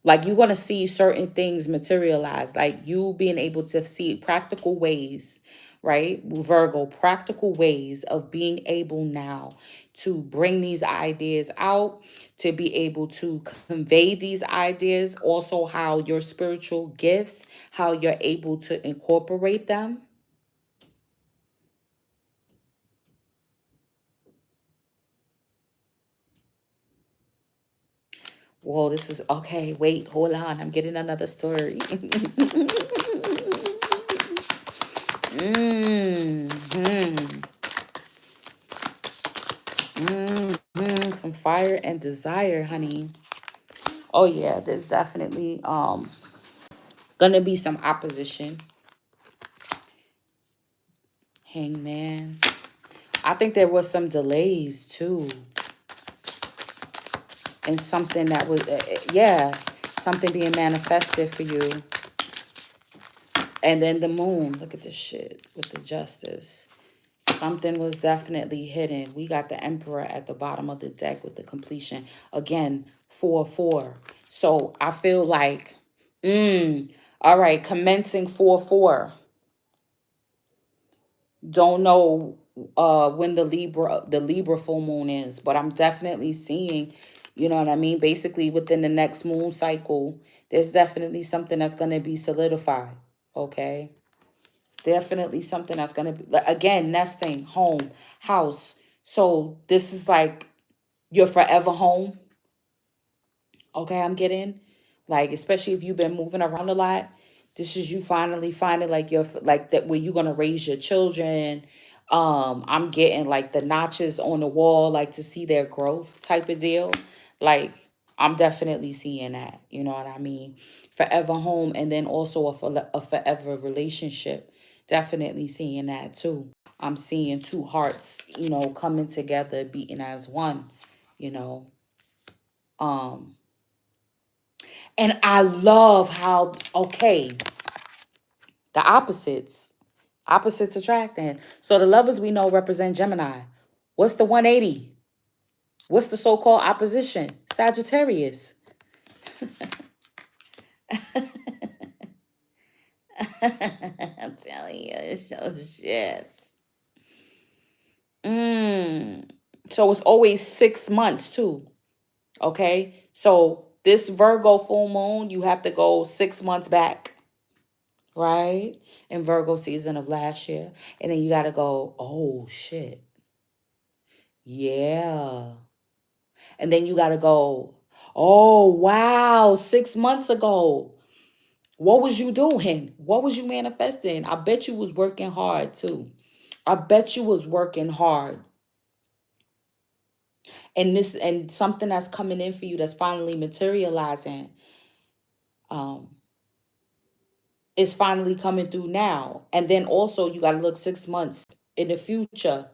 Like, you're going to see certain things materialize, like you being able to see practical ways, right? Virgo, practical ways of being able now to bring these ideas out, to be able to convey these ideas, also how your spiritual gifts, how you're able to incorporate them. Whoa, this is okay. Wait, hold on. I'm getting another story. Some fire and desire, honey. Oh yeah, there's definitely gonna be some opposition. Hangman. I think there was some delays too. And something that was yeah, something being manifested for you. And then the moon. Look at this shit with the justice. Something was definitely hidden. We got the Emperor at the bottom of the deck with the completion. Again, 4-4. So I feel like, all right, commencing 4-4. Don't know when the Libra full moon is, but I'm definitely seeing, you know what I mean? Basically, within the next moon cycle, there's definitely something that's going to be solidified. Okay. Definitely something that's going to be, like, again, nesting, home, house. So this is like your forever home. Okay, I'm getting, like, especially if you've been moving around a lot, this is you finally finding like your, like, that where you're going to raise your children. I'm getting like the notches on the wall, like to see their growth type of deal. Like, I'm definitely seeing that, you know what I mean? Forever home, and then also a forever relationship. Definitely seeing that too. I'm seeing two hearts, coming together, beating as one, you know. Um, and I love how, okay, the opposites attracting. So the lovers we know represent Gemini. What's the 180? What's the so-called opposition? Sagittarius. I'm telling you, it's so shit. So it's always 6 months too. Okay. So this Virgo full moon, you have to go 6 months back, right? In Virgo season of last year. And then you got to go, oh shit. Yeah. And then you got to go, oh wow, 6 months ago. What was you doing? What was you manifesting? I bet you was working hard too. I bet you was working hard. And something that's coming in for you that's finally materializing um is finally coming through now. And then also you got to look 6 months in the future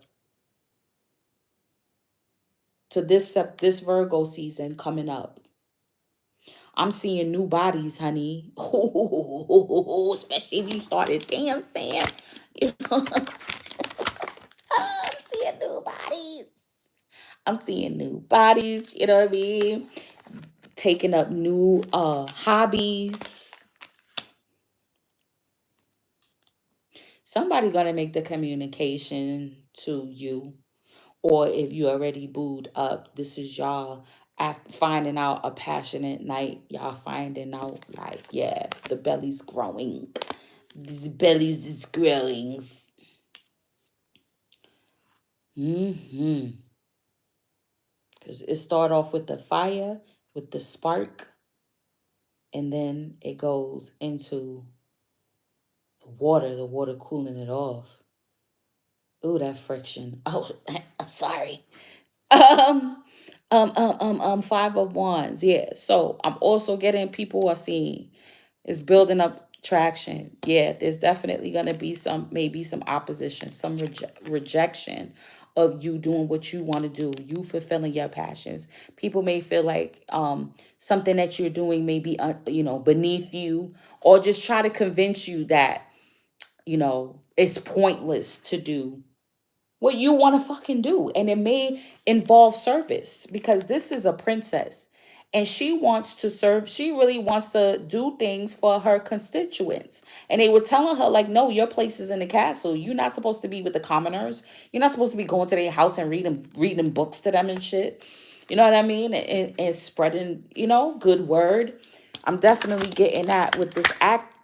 to this Virgo season coming up. I'm seeing new bodies, honey. Especially if you started dancing. I'm seeing new bodies. I'm seeing new bodies, you know what I mean? Taking up new hobbies. Somebody gonna make the communication to you. Or if you already booed up, this is y'all after finding out a passionate night. Y'all finding out like, yeah, the belly's growing. This belly's is growing. Mm-hmm. Because it start off with the fire, with the spark, and then it goes into the water cooling it off. Ooh, that friction. Oh, I'm sorry. Um, Five of Wands. Yeah. So I'm also getting people are seeing it's building up traction. Yeah, there's definitely gonna be maybe some opposition, some rejection of you doing what you want to do, you fulfilling your passions. People may feel like something that you're doing may be beneath you, or just try to convince you that it's pointless to do what you want to fucking do. And it may involve service because this is a princess and she wants to serve. She really wants to do things for her constituents. And they were telling her, like, no, your place is in the castle. You're not supposed to be with the commoners. You're not supposed to be going to their house and reading books to them and shit. You know what I mean? And spreading, good word. I'm definitely getting that with this act.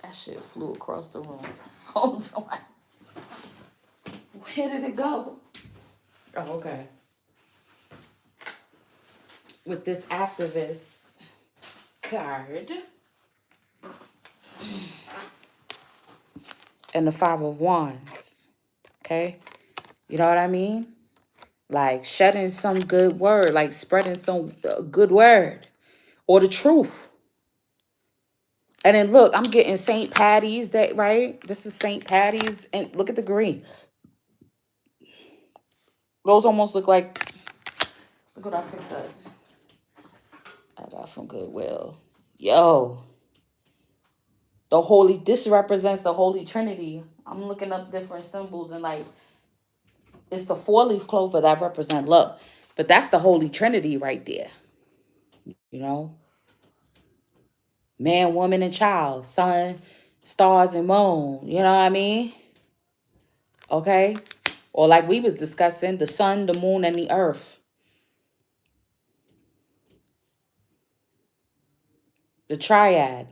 That shit flew across the room. Hold on. Where did it go? Oh, okay. With this activist card and the Five of Wands. Okay? You know what I mean? Like shedding some good word, like spreading some good word or the truth. And then look, I'm getting St. Patty's Day, right? This is St. Patty's. And look at the green. Those almost look like, look what I picked up. I got from Goodwill. Yo, this represents the Holy Trinity. I'm looking up different symbols and like, it's the four-leaf clover that represent love. But that's the Holy Trinity right there. You know? Man, woman, and child. Sun, stars, and moon. You know what I mean? Okay? Or like we was discussing, the sun, the moon, and the earth. The triad.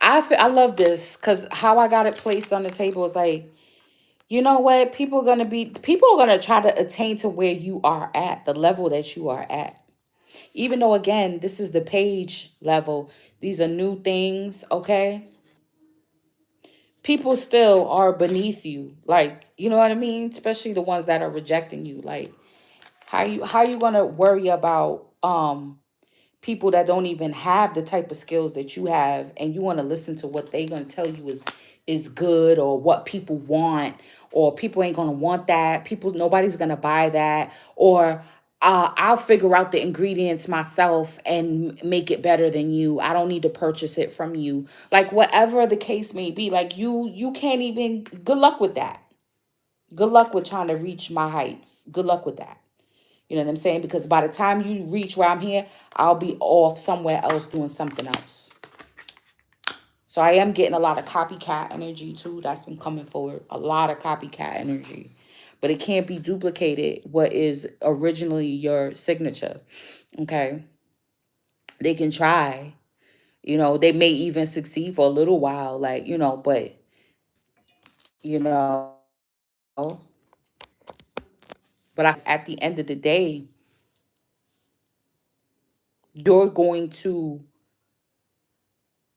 I love this because how I got it placed on the table is like, you know what? People are gonna try to attain to where you are at, the level that you are at. Even though again, this is the page level, these are new things, okay? People still are beneath you. Like, you know what I mean? Especially the ones that are rejecting you. Like, how you gonna worry about people that don't even have the type of skills that you have, and you want to listen to what they going to tell you is good, or what people want, or people ain't going to want that, nobody's going to buy that, or I'll figure out the ingredients myself and make it better than you. I don't need to purchase it from you. Like whatever the case may be, like you can't even, good luck with that. Good luck with trying to reach my heights. Good luck with that. You know what I'm saying? Because by the time you reach where I'm here, I'll be off somewhere else doing something else. So I am getting a lot of copycat energy too. That's been coming forward. A lot of copycat energy. But it can't be duplicated what is originally your signature. Okay? They can try. They may even succeed for a little while. Like, but, you know, but at the end of the day, you're going to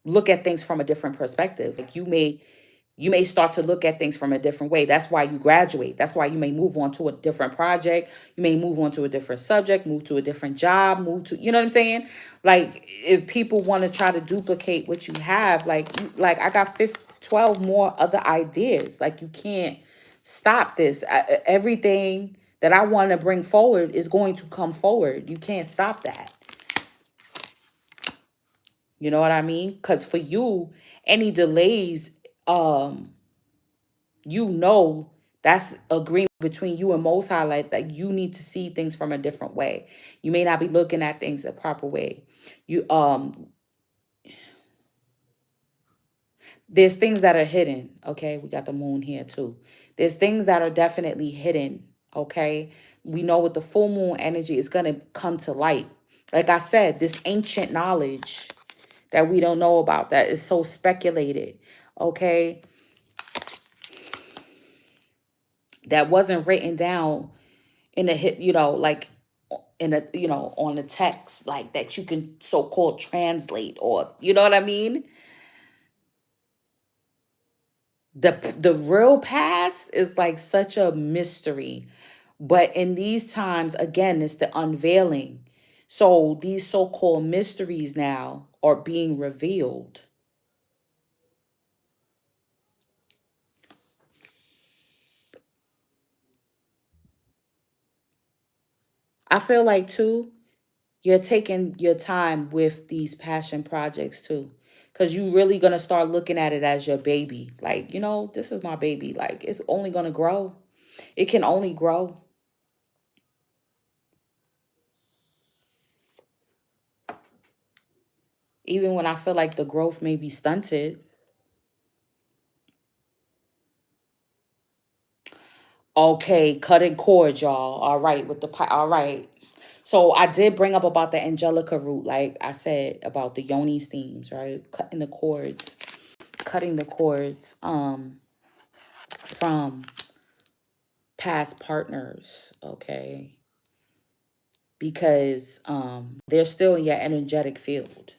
look at things from a different perspective. Like you may start to look at things from a different way. That's why you graduate. That's why you may move on to a different project. You may move on to a different subject, move to a different job, you know what I'm saying? Like if people want to try to duplicate what you have, like I got 12 more other ideas. Like you can't stop this. Everything that I want to bring forward is going to come forward. You can't stop that. You know what I mean? Because for you, any delays, You know that's agreement between you and Most High, like that you need to see things from a different way. You may not be looking at things a proper way. You there's things that are hidden, okay? We got the moon here too. There's things that are definitely hidden, okay? We know with the full moon energy it's going to come to light. Like I said, this ancient knowledge that we don't know about, that is so speculated, okay? That wasn't written down in a hit, like in a, on a text like that you can so-called translate, or you know what I mean? The real past is like such a mystery. But in these times, again, it's the unveiling. So these so-called mysteries now are being revealed. I feel like too, you're taking your time with these passion projects too. Cause you really gonna start looking at it as your baby. Like, this is my baby. Like it's only gonna grow. It can only grow. Even when I feel like the growth may be stunted. Okay, cutting cords, y'all. All right, with the all right. So I did bring up about the Angelica root, like I said about the yoni steams, right? Cutting the cords from past partners, okay? Because they're still in your energetic field.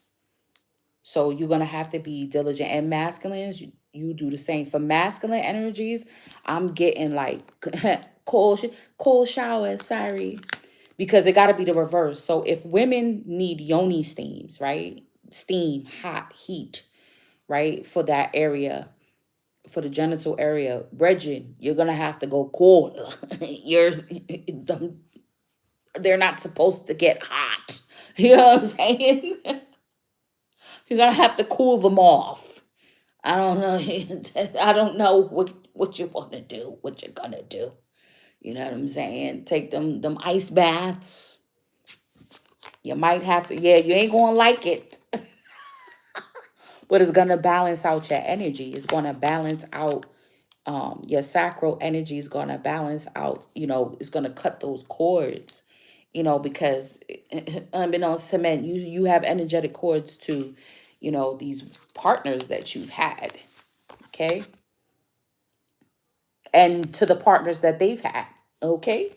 So you're gonna have to be diligent. And masculines, you do the same. For masculine energies, I'm getting like cold showers, sorry. Because it gotta be the reverse. So if women need yoni steams, right? Steam, hot, heat, right? For that area, for the genital area, Bridget, you're gonna have to go cold. Yours, they're not supposed to get hot. You know what I'm saying? You're gonna have to cool them off. I don't know. I don't know what you want to do. What you're gonna do. You know what I'm saying? Take them ice baths. You might have to. Yeah, you ain't gonna like it, but it's gonna balance out your energy. It's gonna balance out. Your sacral energy is gonna balance out. It's gonna cut those cords. Because unbeknownst to men, you have energetic cords to, these partners that you've had. Okay. And to the partners that they've had. Okay.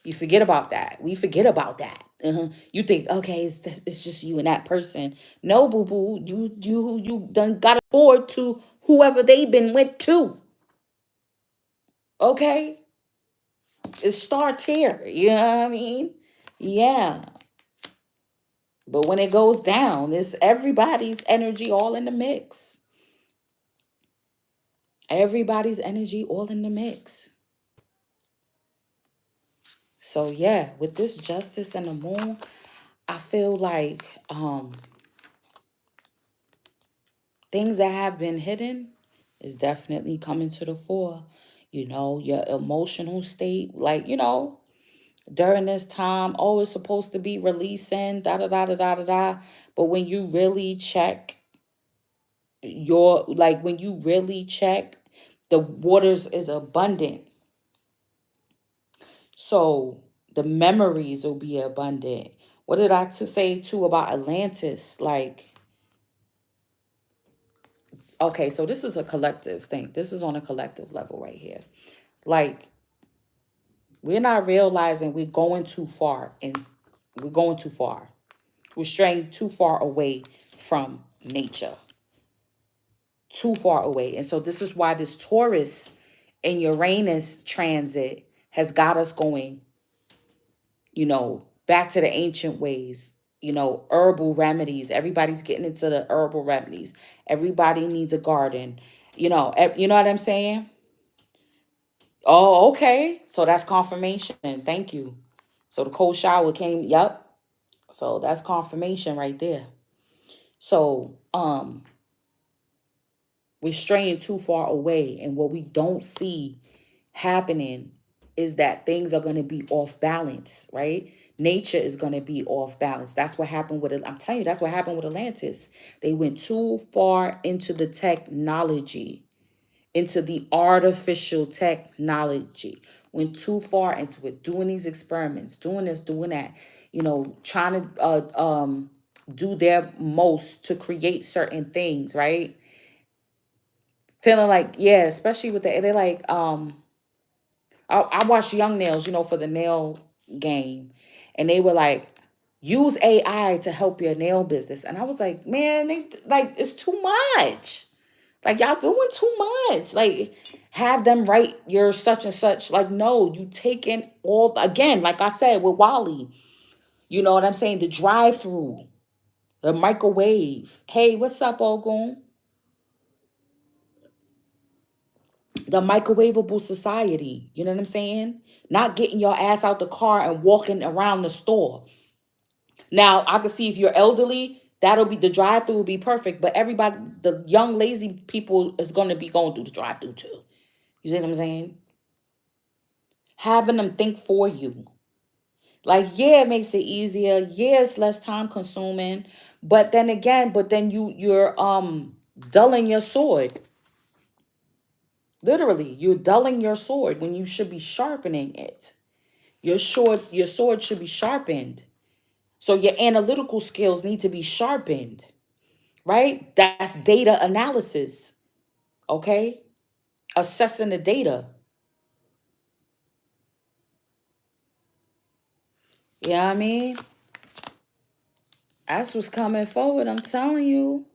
You forget about that. We forget about that. You think, okay, it's just you and that person. No, boo boo. You done got a cord to whoever they've been with too. Okay. It starts here. You know what I mean? Yeah. But when it goes down, it's everybody's energy all in the mix. Everybody's energy all in the mix. So yeah, with this justice and the moon, I feel like things that have been hidden is definitely coming to the fore. Your emotional state, like, during this time, oh, it's supposed to be releasing, da da da da da da da. But when you really check when you really check, the waters is abundant. So the memories will be abundant. What did I to say too about Atlantis? Like, okay, so this is a collective thing. This is on a collective level right here. Like, we're not realizing we're going too far, and we're going too far. We're straying too far away from nature. Too far away. And so this is why this Taurus and Uranus transit has got us going, back to the ancient ways, herbal remedies. Everybody's getting into the herbal remedies. Everybody needs a garden. You know what I'm saying? Oh, okay. So that's confirmation. Thank you. So the cold shower came. Yep. So that's confirmation right there. So, We're straying too far away. And what we don't see happening is that things are going to be off balance, right? Nature is going to be off balance. That's what happened with it. I'm telling you, that's what happened with Atlantis. They went too far into the technology, into the artificial technology, went too far into it, doing these experiments, doing this, doing that, trying to do their most to create certain things, right? Feeling like, yeah, especially with they're like, I watched Young Nails, for the nail game, and they were like, use AI to help your nail business. And I was like, man, it's too much. Like, y'all doing too much. Like, have them write your such and such. Like, no, you taking all, again, like I said with Wally, you know what I'm saying? The drive through, the microwave. Hey, what's up, Ogun? The microwavable society. You know what I'm saying? Not getting your ass out the car and walking around the store. Now, I can see if you're elderly, that'll be, the drive through will be perfect. But everybody, the young, lazy people is going to be going through the drive through too. You see what I'm saying? Having them think for you. Like, yeah, it makes it easier. Yeah, it's less time consuming. But then again, you're dulling your sword. Literally, you're dulling your sword when you should be sharpening it. Your sword should be sharpened. So your analytical skills need to be sharpened, right? That's data analysis, okay? Assessing the data. You know what I mean? That's what's coming forward, I'm telling you.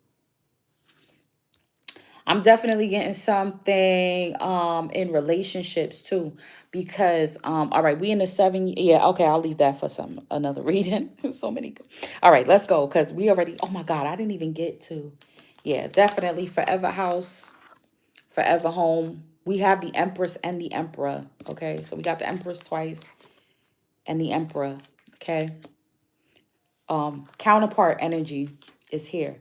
I'm definitely getting something in relationships too, because all right, we in the 7, yeah, okay, I'll leave that for some another reading. So many. All right, let's go, because we already, oh my God, I didn't even get to, yeah, definitely Forever House, Forever Home. We have the Empress and the Emperor. Okay, so we got the Empress twice and the Emperor. Okay, counterpart energy is here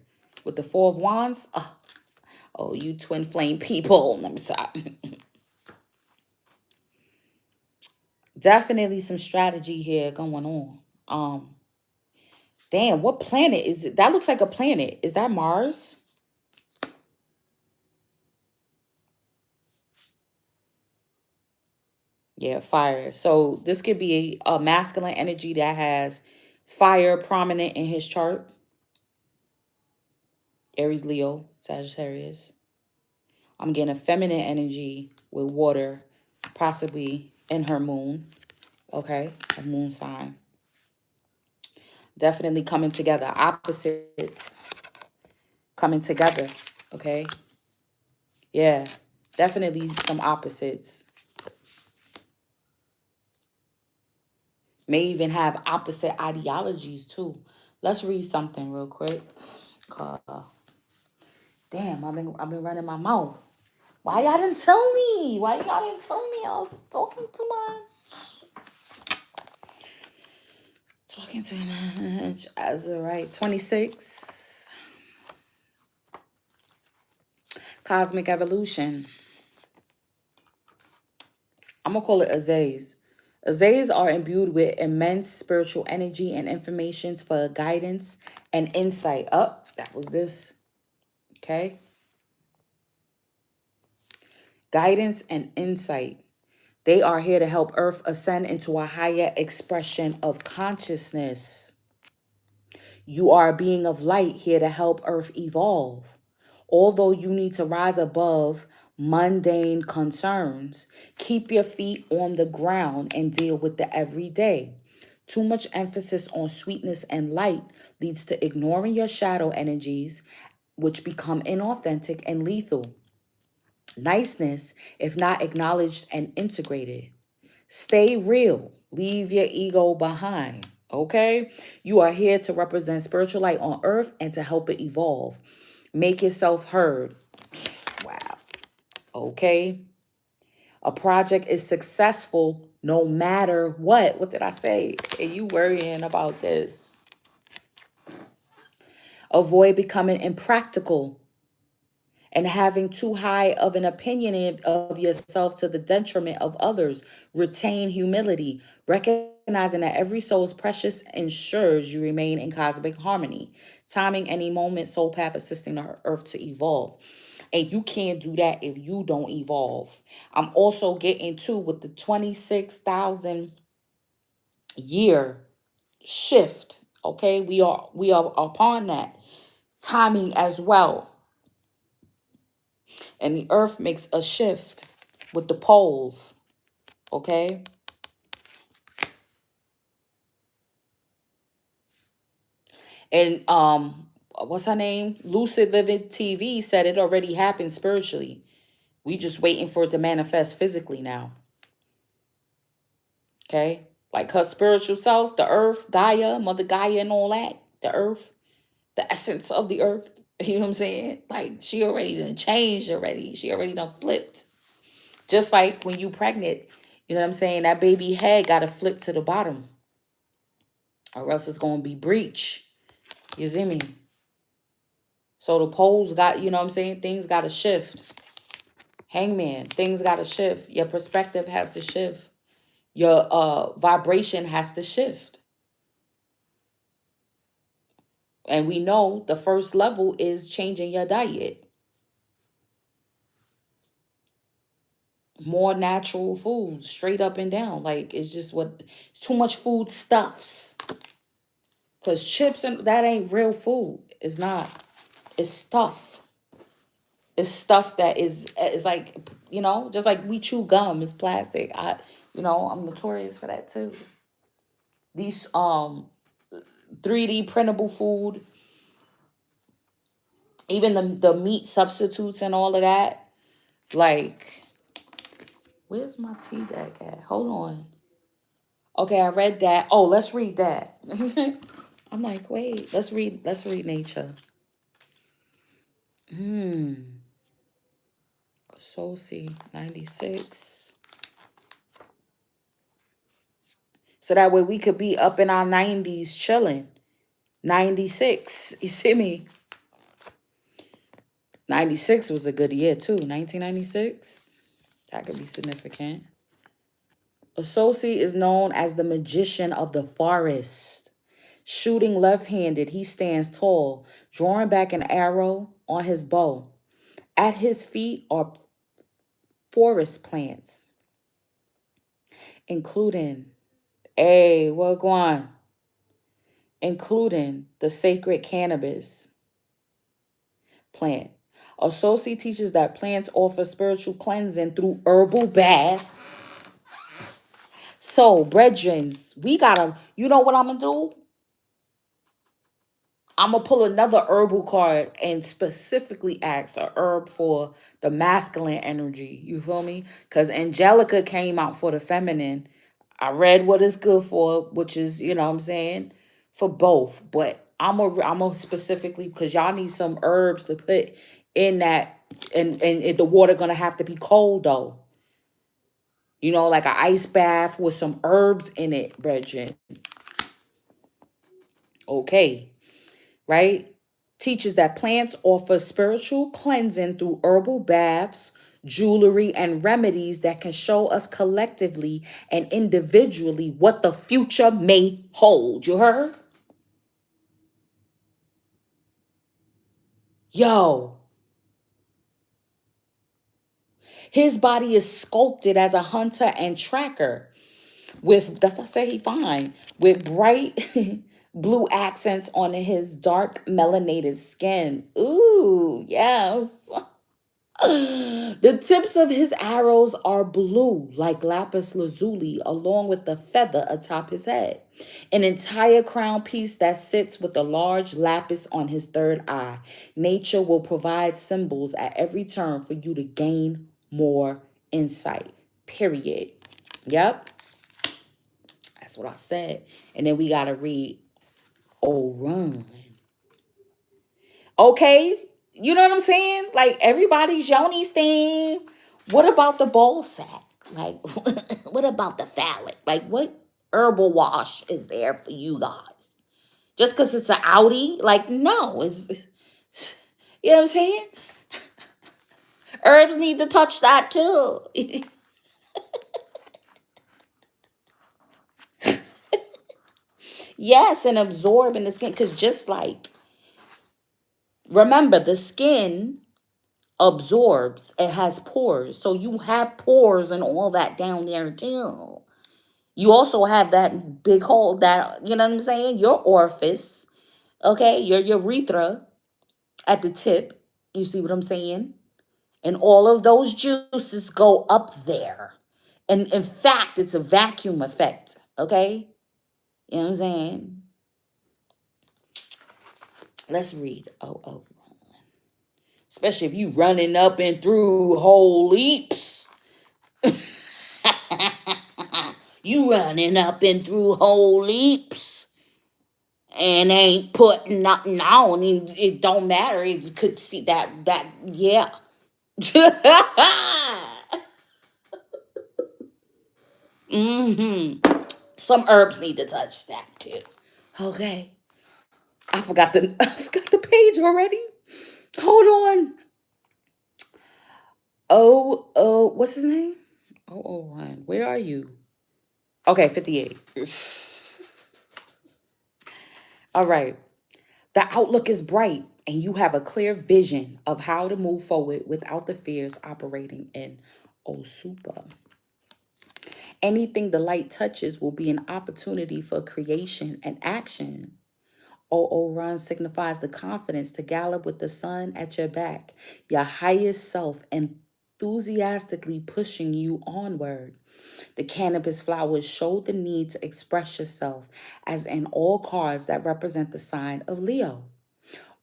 with the Four of Wands. Oh, you twin flame people. Let me stop. Definitely some strategy here going on. Damn, what planet is it? That looks like a planet. Is that Mars? Yeah, fire. So this could be a masculine energy that has fire prominent in his chart. Aries, Leo, Sagittarius. I'm getting a feminine energy with water, possibly in her moon. Okay, a moon sign. Definitely coming together. Opposites coming together. Okay. Yeah, definitely some opposites. May even have opposite ideologies too. Let's read something real quick. Damn, I've been running my mouth. Why y'all didn't tell me? Why y'all didn't tell me I was talking too much? Talking too much. As a right. 26. Cosmic evolution. I'm going to call it Azays. Azays are imbued with immense spiritual energy and informations for guidance and insight. Up, that was this. Okay. Guidance and insight. They are here to help Earth ascend into a higher expression of consciousness. You are a being of light here to help Earth evolve. Although you need to rise above mundane concerns, keep your feet on the ground and deal with the everyday. Too much emphasis on sweetness and light leads to ignoring your shadow energies, which become inauthentic and lethal. Niceness, if not acknowledged and integrated. Stay real. Leave your ego behind. Okay? You are here to represent spiritual light on earth and to help it evolve. Make yourself heard. Wow. Okay? A project is successful no matter what. What did I say? Are you worrying about this? Avoid becoming impractical and having too high of an opinion of yourself to the detriment of others. Retain humility, recognizing that every soul is precious ensures you remain in cosmic harmony. Timing any moment, soul path assisting the earth to evolve. And you can't do that if you don't evolve. I'm also getting to with the 26,000 year shift. Okay, we are upon that timing as well. And the earth makes a shift with the poles. Okay. And what's her name? Lucid Living TV said it already happened spiritually. We just waiting for it to manifest physically now. Okay. Like her spiritual self, the earth, Gaia, Mother Gaia and all that. The earth, the essence of the earth. You know what I'm saying? Like she already done changed already. She already done flipped. Just like when you pregnant, you know what I'm saying? That baby head got to flip to the bottom, or else it's going to be breech. You see me? So the poles got, you know what I'm saying? Things got to shift. Hangman, things got to shift. Your perspective has to shift. Your vibration has to shift. And we know the first level is changing your diet. More natural food, straight up and down. Like it's just too much food stuffs. Because chips and that ain't real food. It's not. It's stuff. It's stuff that is like, just like we chew gum, it's plastic. I'm notorious for that too. These 3D printable food, even the meat substitutes and all of that. Like, where's my tea bag at? Hold on. Okay, I read that. Oh, let's read that. I'm like, wait, let's read nature. So see, 96. So that way we could be up in our 90s chilling. 96. You see me? 96 was a good year too. 1996. That could be significant. Associ is known as the magician of the forest. Shooting left-handed, he stands tall, drawing back an arrow on his bow. At his feet are forest plants, including including the sacred cannabis plant. Associ teaches that plants offer spiritual cleansing through herbal baths. So, brethren, we gotta, you know what I'm gonna do? I'm gonna pull another herbal card and specifically ask a herb for the masculine energy. You feel me? Because Angelica came out for the feminine. I read what it's good for, which is, you know what I'm saying, for both. But I'm a specifically, because y'all need some herbs to put in that, and the water gonna have to be cold though. Like an ice bath with some herbs in it, brethren. Okay. Right? Teaches that plants offer spiritual cleansing through herbal baths, jewelry, and remedies that can show us collectively and individually what the future may hold. You heard? Yo, his body is sculpted as a hunter and tracker with, that's I say he fine, with bright blue accents on his dark melanated skin. Ooh, yes. The tips of his arrows are blue, like lapis lazuli, along with the feather atop his head. An entire crown piece that sits with a large lapis on his third eye. Nature will provide symbols at every turn for you to gain more insight. Period. Yep. That's what I said. And then we got to read Orion. Okay, you know what I'm saying? Like everybody's Yoni's thing. What about the ball sack? Like, what about the phallic? Like, what herbal wash is there for you guys? Just because it's an Audi? Like, no, it's, you know what I'm saying? Herbs need to touch that too. Yes, and absorb in the skin. Because just like, remember, the skin absorbs, it has pores. So you have pores and all that down there too. You also have that big hole that, you know what I'm saying? Your orifice, okay? Your urethra at the tip. You see what I'm saying? And all of those juices go up there. And in fact, it's a vacuum effect, okay? You know what I'm saying? Let's read. Oh. Especially if you running up and through whole leaps. You running up and through whole leaps and ain't putting nothing on. It don't matter. It could see that, yeah. Some herbs need to touch that too. Okay. I forgot the page already. Hold on. What's his name? 001. Where are you? Okay, 58. All right. The outlook is bright and you have a clear vision of how to move forward without the fears operating in Osupa. Anything the light touches will be an opportunity for creation and action. Run signifies the confidence to gallop with the sun at your back, your highest self enthusiastically pushing you onward. The cannabis flowers show the need to express yourself, as in all cards that represent the sign of Leo.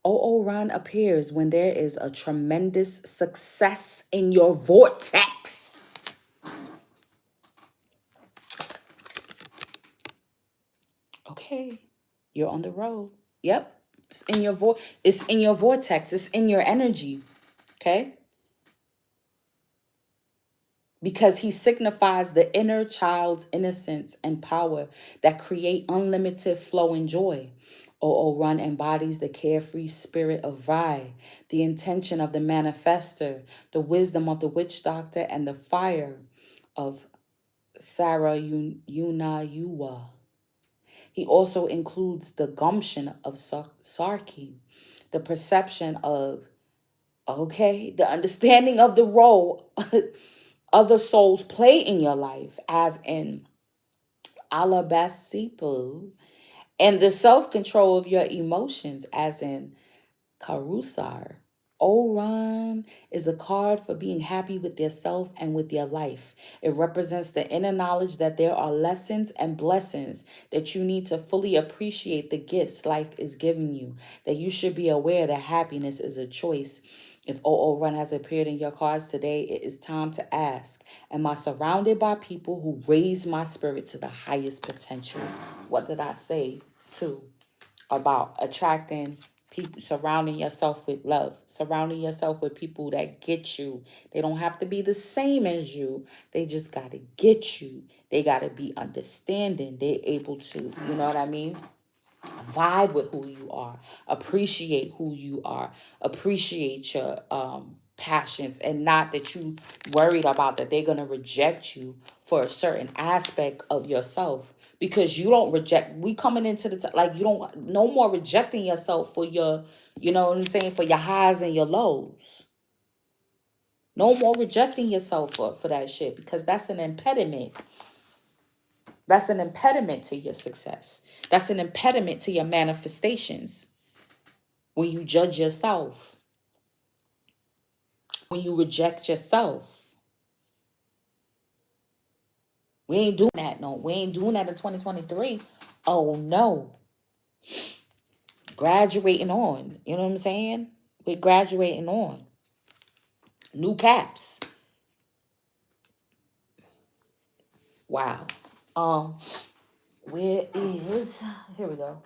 Run appears when there is a tremendous success in your vortex. Okay, you're on the road. Yep, it's in your it's in your vortex. It's in your energy. Okay, because he signifies the inner child's innocence and power that create unlimited flow and joy. Run embodies the carefree spirit of Vi, the intention of the manifester, the wisdom of the witch doctor, and the fire of Sarah Yunayua. He also includes the gumption of Sarki, the perception of, okay, the understanding of the role other souls play in your life, as in Alabasipu, and the self-control of your emotions, as in Karusar. Oran is a card for being happy with yourself and with your life. It represents the inner knowledge that there are lessons and blessings, that you need to fully appreciate the gifts life is giving you, that you should be aware that happiness is a choice. If Run has appeared in your cards today, it is time to ask, am I surrounded by people who raise my spirit to the highest potential? What did I say too about attracting people, surrounding yourself with love, surrounding yourself with people that get you? They don't have to be the same as you. They just got to get you. They got to be understanding. They're able to, you know what I mean? Vibe with who you are, appreciate who you are, appreciate your passions, and not that you worried about that they're going to reject you for a certain aspect of yourself, because you don't reject. We coming into like, you don't, no more rejecting yourself for your, you know what I'm saying, for your highs and your lows. No more rejecting yourself for that shit, because that's an impediment. That's an impediment to your success. That's an impediment to your manifestations. When you judge yourself, when you reject yourself. We ain't doing that, no. We ain't doing that in 2023. Oh, no. Graduating on. You know what I'm saying? We're graduating on. New caps. Wow. Where is... Here we go.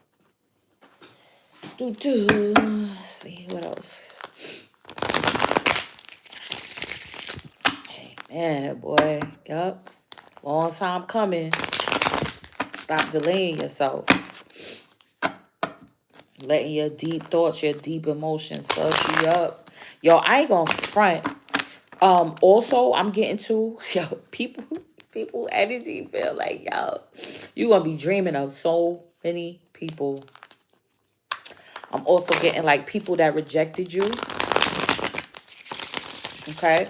Let's see, what else? Hey, man, boy. Yup. Long time coming. Stop delaying yourself. Letting your deep thoughts, your deep emotions fuck you up. Yo, I ain't gonna front. Also, I'm getting to, yo, people energy feel like, yo, you gonna be dreaming of so many people. I'm also getting like people that rejected you. Okay.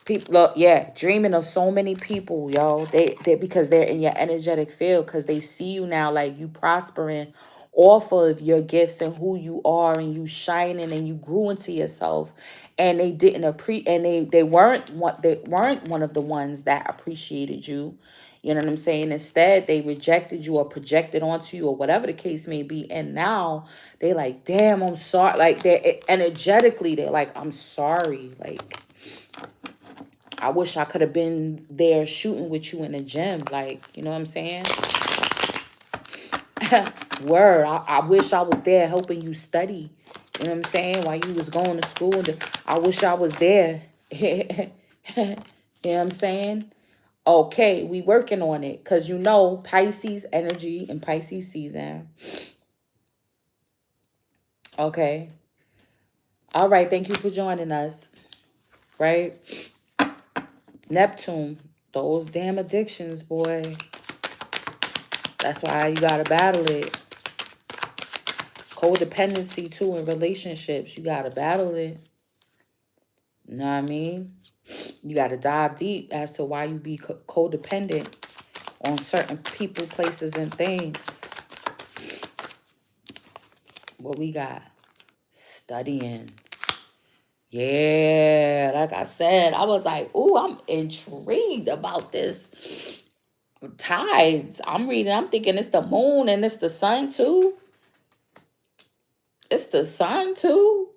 People, look, yeah, dreaming of so many people, yo. They because they're in your energetic field, because they see you now like you prospering off of your gifts and who you are, and you shining, and you grew into yourself. And they didn't appreciate, and they weren't one of the ones that appreciated you. You know what I'm saying? Instead, they rejected you or projected onto you or whatever the case may be. And now they like, damn, I'm sorry. Like, they're energetically, they're like, I'm sorry. Like, I wish I could have been there shooting with you in the gym. Like, you know what I'm saying? Word. I wish I was there helping you study. You know what I'm saying? While you was going to school. I wish I was there. You know what I'm saying? Okay, we working on it. Because you know, Pisces energy and Pisces season. Okay. All right, thank you for joining us. Right? Neptune. Those damn addictions, boy. That's why you gotta battle it. Codependency too in relationships. You gotta battle it. You know what I mean? You gotta dive deep as to why you be codependent on certain people, places, and things. What we got? Studying. Yeah, like I said, I was like, ooh, I'm intrigued about this. Tides. I'm reading, I'm thinking it's the moon and it's the sun too. It's the sun too.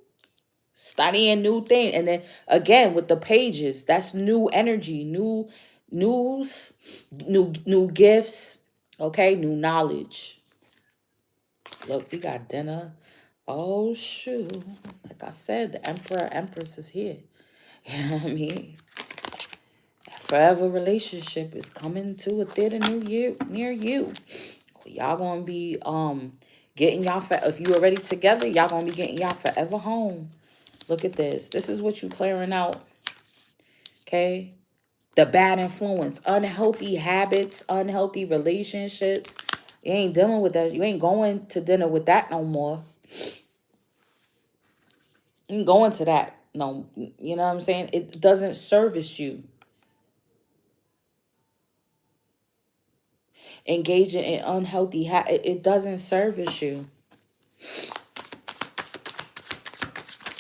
Studying new thing. And then again with the pages, that's new energy, new news, new gifts, okay, new knowledge. Look, we got dinner. Oh shoot. Like I said, the emperor empress is here. You know what I mean? Forever relationship is coming to a theater near you. Y'all gonna be getting y'all if you already together, y'all gonna be getting y'all forever home. Look at this. This is what you clearing out. Okay? The bad influence, unhealthy habits, unhealthy relationships. You ain't dealing with that. You ain't going to dinner with that no more. You ain't going to that. No, you know what I'm saying? It doesn't service you. Engaging in unhealthy it doesn't service you.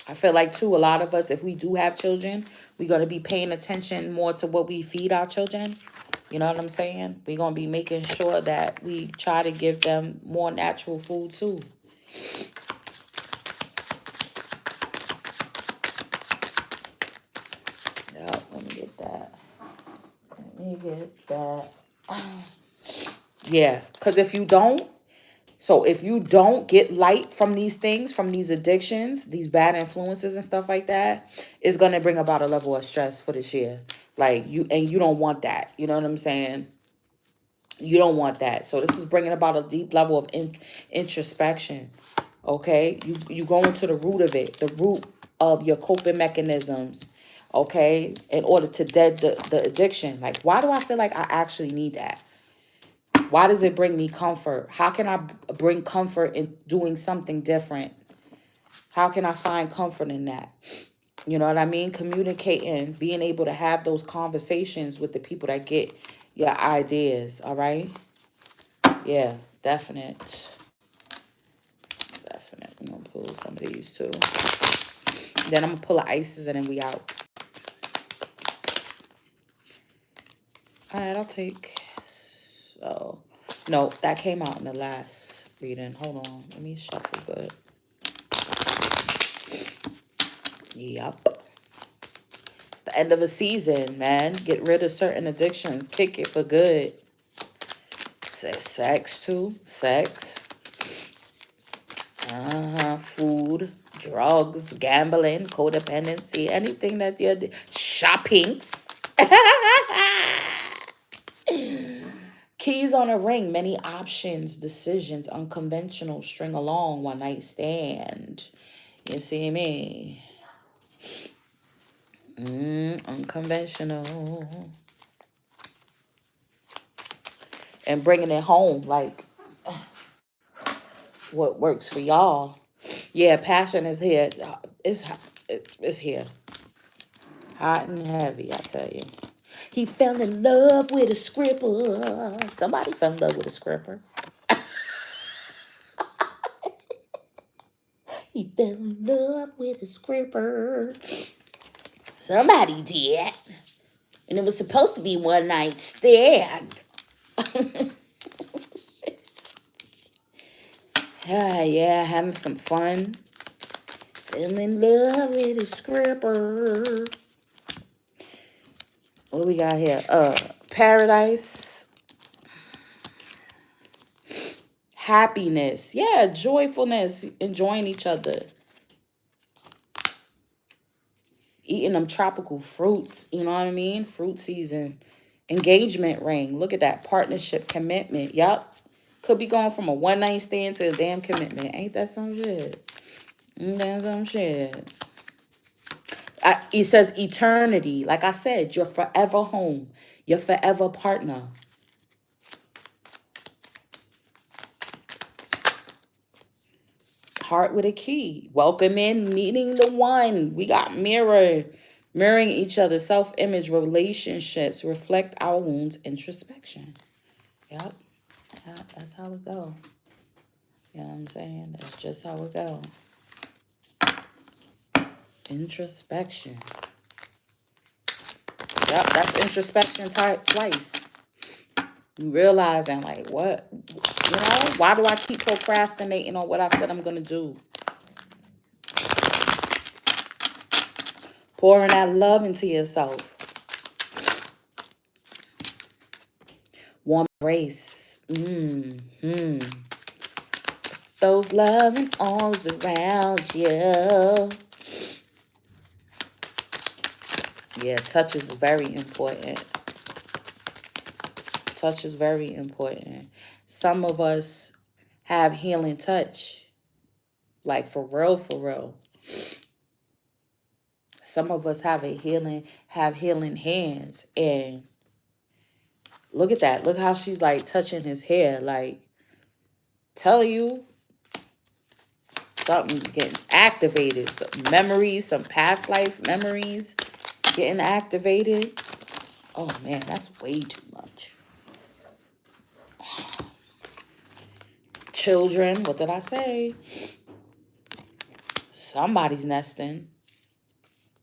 I feel like too, a lot of us, if we do have children, we're going to be paying attention more to what we feed our children. You know what I'm saying? We're going to be making sure that we try to give them more natural food too. Yeah, let me get that. Let me get that. Yeah, because if you don't, get light from these things, from these addictions, these bad influences and stuff like that, it's going to bring about a level of stress for this year. Like you don't want that. You know what I'm saying? You don't want that. So this is bringing about a deep level of introspection. Okay? You go into the root of it, the root of your coping mechanisms. Okay? In order to dead the addiction. Like, why do I feel like I actually need that? Why does it bring me comfort? How can I bring comfort in doing something different? How can I find comfort in that? You know what I mean? Communicating, being able to have those conversations with the people that get your ideas, all right? Yeah, definite. Definite. I'm going to pull some of these too. Then I'm going to pull the ices and then we out. All right, I'll take... So, no, that came out in the last reading. Hold on. Let me shuffle good. Yep. It's the end of a season, man. Get rid of certain addictions. Kick it for good. Sex too. Sex. Food, drugs, gambling, codependency, anything that you're shoppings. Keys on a ring, many options, decisions, unconventional, string along, one night stand. You see me? Unconventional. And bringing it home, like what works for y'all. Yeah, passion is here. It's here. Hot and heavy, I tell you. He fell in love with a scripper. Somebody fell in love with a scripper. He fell in love with a scripper. Somebody did. And it was supposed to be one night stand. Yeah, having some fun. Fell in love with a scripper. What we got here? Paradise. Happiness. Yeah, joyfulness. Enjoying each other. Eating them tropical fruits. You know what I mean? Fruit season. Engagement ring. Look at that. Partnership commitment. Yup. Could be going from a one night stand to a damn commitment. Ain't that some shit? Ain't that some shit? It says eternity. Like I said, your forever home. Your forever partner. Heart with a key. Welcome in, meeting the one. We got mirroring each other, self-image, relationships, reflect our wounds, introspection. Yep. That's how it go. You know what I'm saying? That's just how it go. Introspection. Yep, that's introspection twice. You realizing, like, what? You know, why do I keep procrastinating on what I said I'm going to do? Pouring that love into yourself. Warm embrace. Those loving arms around you. Yeah, touch is very important. Touch is very important. Some of us have healing touch. Like, for real, for real. Some of us have healing hands. And look at that. Look how she's, like, touching his hair. Like, tell you something getting activated. Some memories, some past life memories getting activated. Oh, man, that's way too much. Children, what did I say? Somebody's nesting.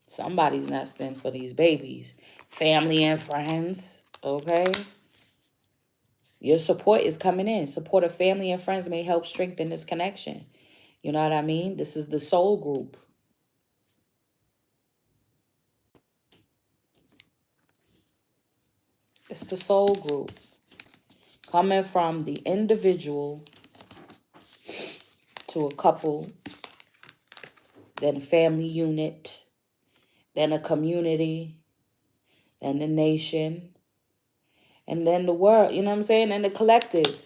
Somebody's nesting for these babies. Family and friends, okay? Your support is coming in. Support of family and friends may help strengthen this connection. You know what I mean? This is the soul group. It's the soul group. Coming from the individual to a couple, then a family unit, then a community, then the nation, and then the world, you know what I'm saying? And the collective.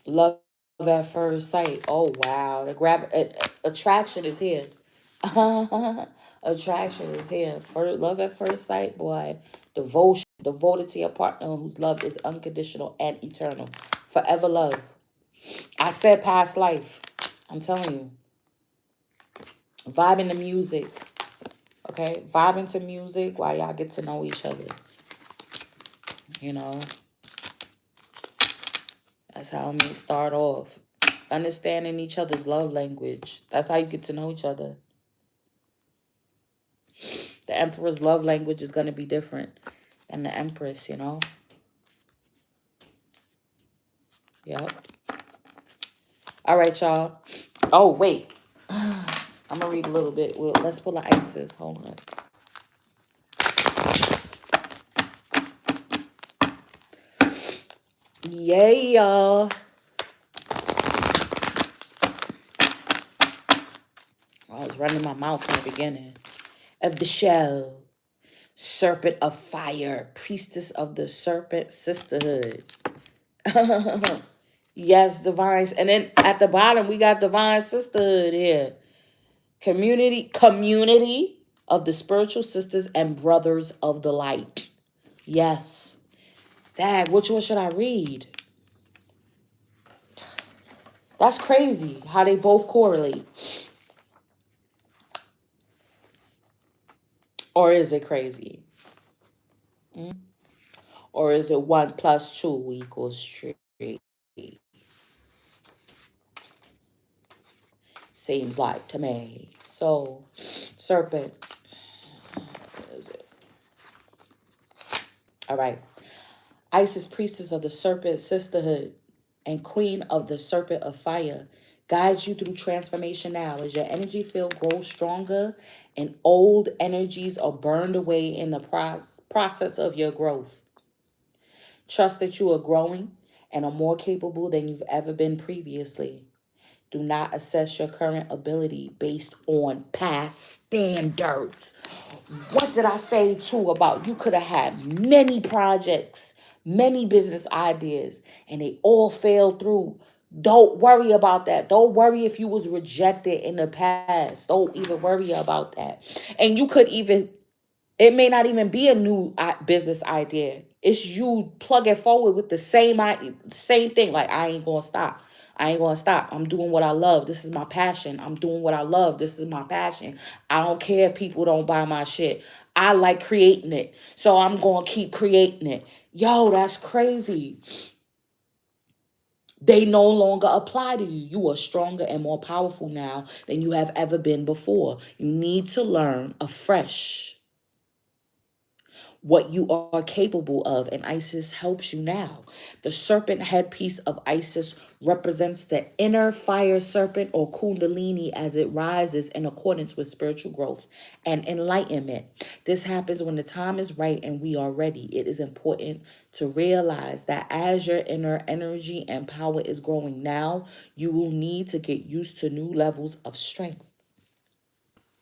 Love at first sight. Oh, wow. The attraction is here. Attraction is here. Love at first sight, boy. Devotion. Devoted to your partner whose love is unconditional and eternal. Forever love. I said past life. I'm telling you. Vibing to music. Okay? Vibing to music while y'all get to know each other. You know? That's how I'm going to start off. Understanding each other's love language. That's how you get to know each other. The Emperor's love language is going to be different than the Empress, you know? Yep. All right, y'all. Oh, wait. I'm going to read a little bit. Well, let's pull the Isis. Hold on. Yay, y'all. I was running my mouth in the beginning of the show. Serpent of fire. Priestess of the serpent sisterhood. Yes, divine. And then at the bottom, we got divine sisterhood here. Community of the spiritual sisters and brothers of the light. Yes. Dad, which one should I read? That's crazy how they both correlate. Or is it crazy? Or is it 1 plus 2 equals 3? Seems like to me. So, serpent. What is it? All right. Isis, priestess of the serpent sisterhood and queen of the serpent of fire, guides you through transformation now as your energy field grows stronger and old energies are burned away in the process of your growth. Trust that you are growing and are more capable than you've ever been previously. Do not assess your current ability based on past standards. What did I say too about you could have had many projects, many business ideas, and they all fell through? Don't worry about that. Don't worry if you was rejected in the past. Don't even worry about that. And you could even, it may not even be a new business idea. It's you plug it forward with the same thing. Like, I ain't gonna stop. I ain't gonna stop. I'm doing what I love. This is my passion. I'm doing what I love. This is my passion. I don't care if people don't buy my shit. I like creating it. So I'm gonna keep creating it. Yo, that's crazy. They no longer apply to you. You are stronger and more powerful now than you have ever been before. You need to learn afresh what you are capable of, and Isis helps you now. The serpent headpiece of Isis represents the inner fire serpent or kundalini as it rises in accordance with spiritual growth and enlightenment. This happens when the time is right and we are ready. It is important to realize that as your inner energy and power is growing now, you will need to get used to new levels of strength.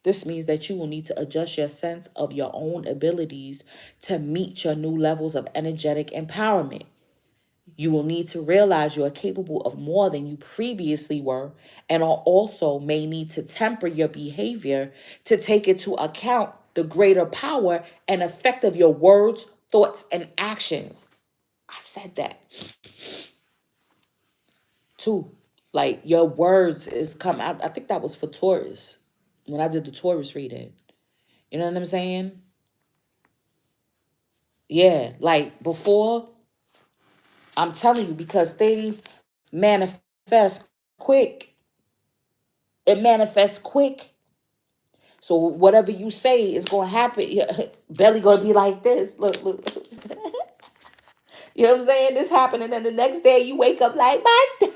This means that you will need to adjust your sense of your own abilities to meet your new levels of energetic empowerment. You will need to realize you are capable of more than you previously were, and also may need to temper your behavior to take into account the greater power and effect of your words, thoughts, and actions. I said that too. Like, your words is come out. I think that was for Taurus when I did the Taurus reading. You know what I'm saying? Yeah, like before, I'm telling you, because things manifest quick. It manifests quick. So whatever you say is gonna happen. Your belly gonna be like this. Look, look. You know what I'm saying? This happened, and then the next day you wake up like, what?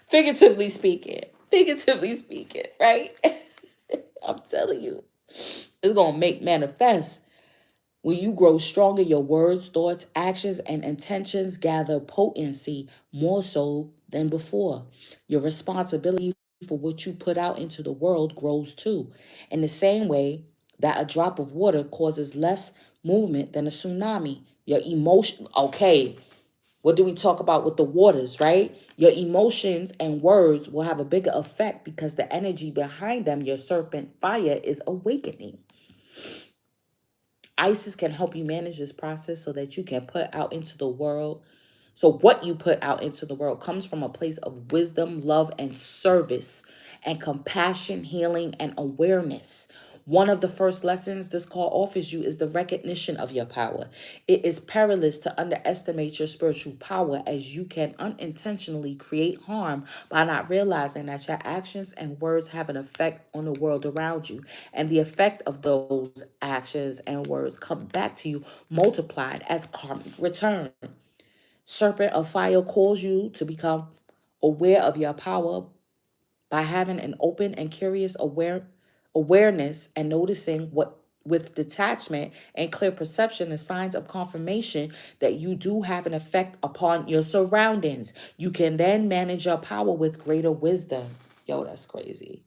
Figuratively speaking. Figuratively speaking, right? I'm telling you. It's gonna make manifest. When you grow stronger, your words, thoughts, actions, and intentions gather potency more so than before. Your responsibility for what you put out into the world grows too. In the same way that a drop of water causes less movement than a tsunami, your emotion, okay, what do we talk about with the waters, right? Your emotions and words will have a bigger effect because the energy behind them, your serpent fire, is awakening. Isis can help you manage this process so that you can put out into the world. So what you put out into the world comes from a place of wisdom, love, and service, and compassion, healing, and awareness. One of the first lessons this call offers you is the recognition of your power. It is perilous to underestimate your spiritual power, as you can unintentionally create harm by not realizing that your actions and words have an effect on the world around you. And the effect of those actions and words come back to you multiplied as karmic return. Serpent of fire calls you to become aware of your power by having an open and curious awareness and noticing what with detachment and clear perception the signs of confirmation that you do have an effect upon your surroundings. You can then manage your power with greater wisdom. Yo, that's crazy.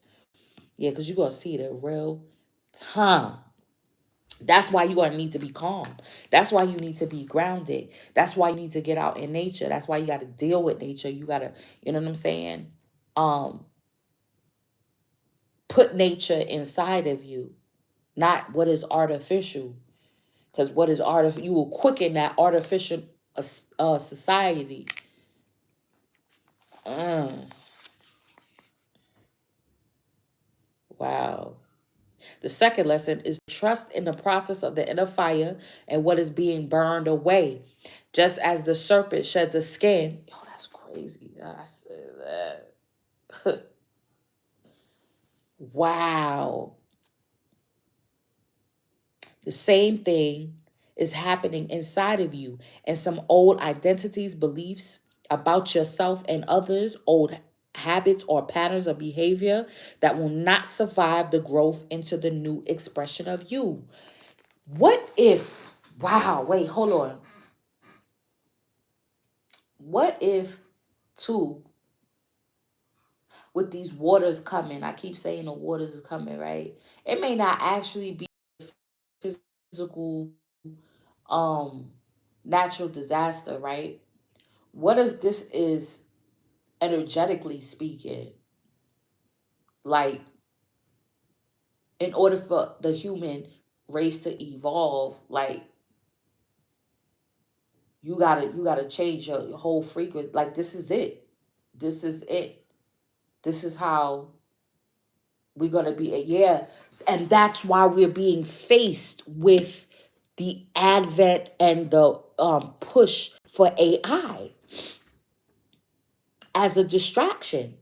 Yeah, because you're going to see it in real time. That's why you're going to need to be calm. That's why you need to be grounded. That's why you need to get out in nature. That's why you got to deal with nature. You got to, you know what I'm saying? um put nature inside of you, not what is artificial. Because what is artificial, you will quicken that artificial society. uh, wow. The second lesson is trust in the process of the inner fire and what is being burned away. Just as the serpent sheds a skin. Yo, that's crazy. I said that. Wow. The same thing is happening inside of you, and some old identities, beliefs about yourself and others, old habits or patterns of behavior that will not survive the growth into the new expression of you. What if, wow, wait, hold on. What if, too, with these waters coming, I keep saying the waters is coming, right? It may not actually be physical, um, natural disaster, right? What if this is energetically speaking? Like, in order for the human race to evolve, like you gotta change your whole frequency. Like, this is it. This is it. This is how we're gonna be. Yeah. And that's why we're being faced with the advent and the push for AI as a distraction,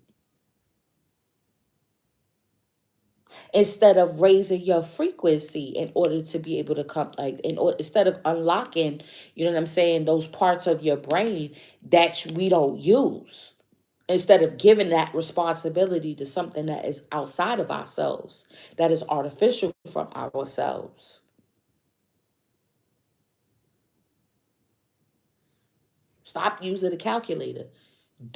instead of raising your frequency in order to be able to come, like, instead of unlocking, you know what I'm saying, those parts of your brain that we don't use, instead of giving that responsibility to something that is outside of ourselves, that is artificial from ourselves. Stop using a calculator.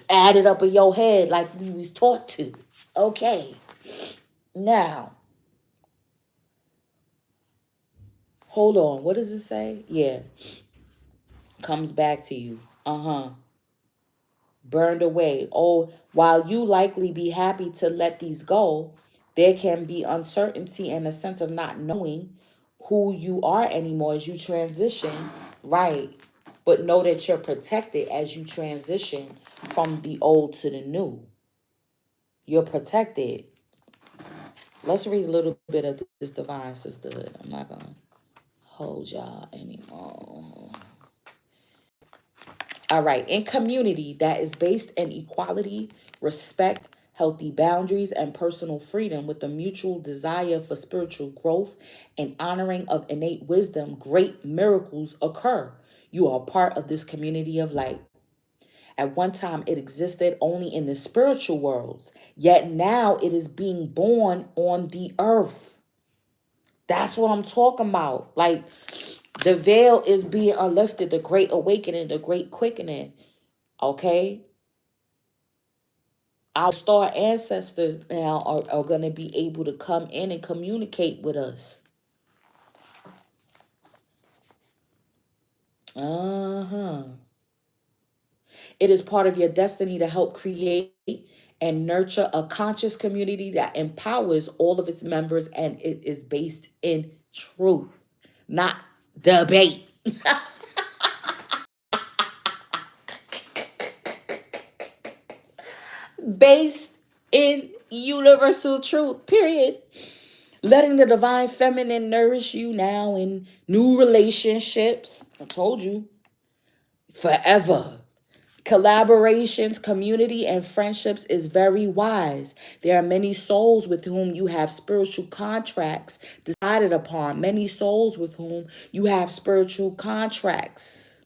Add it up in your head like we was taught to. Okay. Now, hold on. What does it say? Yeah. Comes back to you. Uh-huh. Burned away. Oh, while you likely be happy to let these go, there can be uncertainty and a sense of not knowing who you are anymore as you transition. Right. But know that you're protected as you transition from the old to the new. You're protected. Let's read a little bit of this divine sisterhood. I'm not going to hold y'all anymore. All right. In community that is based in equality, respect, healthy boundaries, and personal freedom with a mutual desire for spiritual growth and honoring of innate wisdom, great miracles occur. You are part of this community of light. At one time, it existed only in the spiritual worlds, yet now it is being born on the earth. That's what I'm talking about. Like, the veil is being unlifted, the great awakening, the great quickening. Okay? Our star ancestors now are going to be able to come in and communicate with us. Uh-huh. It is part of your destiny to help create and nurture a conscious community that empowers all of its members, and it is based in truth, not debate. Based in universal truth, period. Letting the divine feminine nourish you now in new relationships. I told you, forever. Collaborations, community, and friendships is very wise. There are many souls with whom you have spiritual contracts decided upon. Many souls with whom you have spiritual contracts.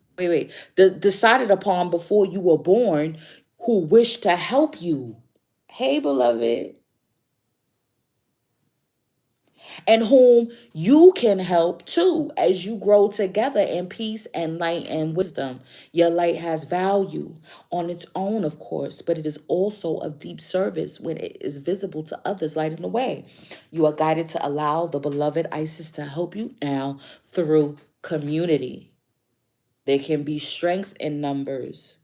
Decided upon before you were born, who wish to help you. Hey, beloved. And whom you can help too as you grow together in peace and light and wisdom. Your light has value on its own, of course, but it is also of deep service when it is visible to others, lighting the way. You are guided to allow the beloved Isis to help you now through community. There can be strength in numbers.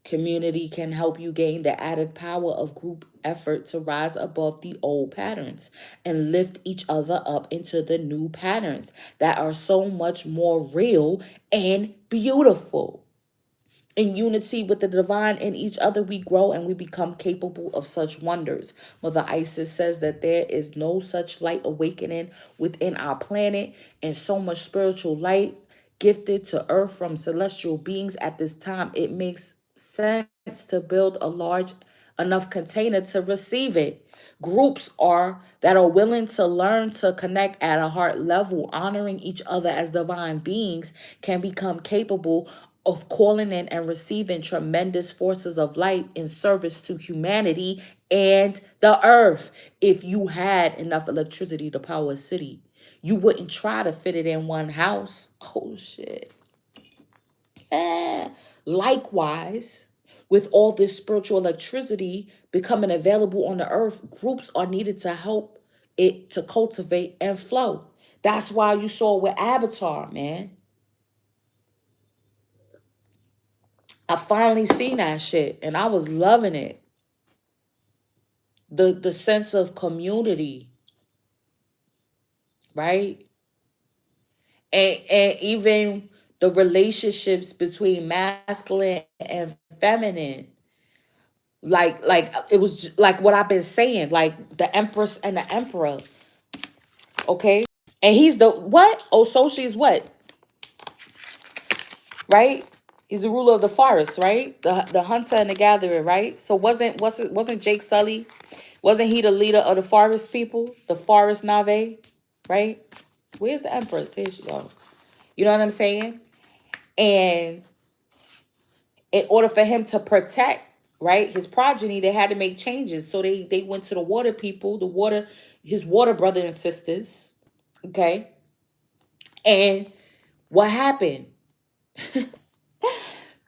Community can help you gain the added power of group effort to rise above the old patterns and lift each other up into the new patterns that are so much more real and beautiful. In unity with the divine in each other, we grow and we become capable of such wonders. Mother Isis says that there is no such light awakening within our planet, and so much spiritual light gifted to earth from celestial beings at this time. It makes sense to build a large enough container to receive it. Groups are that are willing to learn to connect at a heart level, honoring each other as divine beings, can become capable of calling in and receiving tremendous forces of light in service to humanity and the earth. If you had enough electricity to power a city, you wouldn't try to fit it in one house. Oh shit. Eh. Likewise, with all this spiritual electricity becoming available on the earth, groups are needed to help it to cultivate and flow. That's why you saw with Avatar, man. I finally seen that shit and I was loving it. The sense of community, right? And even the relationships between masculine and feminine. Like it was like what I've been saying, like the Empress and the Emperor, okay? And he's the what? Oh, Soshi's what? Right? He's the ruler of the forest, right? The hunter and the gatherer, right? So wasn't Jake Sully? Wasn't he the leader of the forest people, the forest Nave, right? Where's the Empress? Here she go. You know what I'm saying? And in order for him to protect, right, his progeny, they had to make changes. So they went to the water people, his water brother and sisters, okay? And what happened?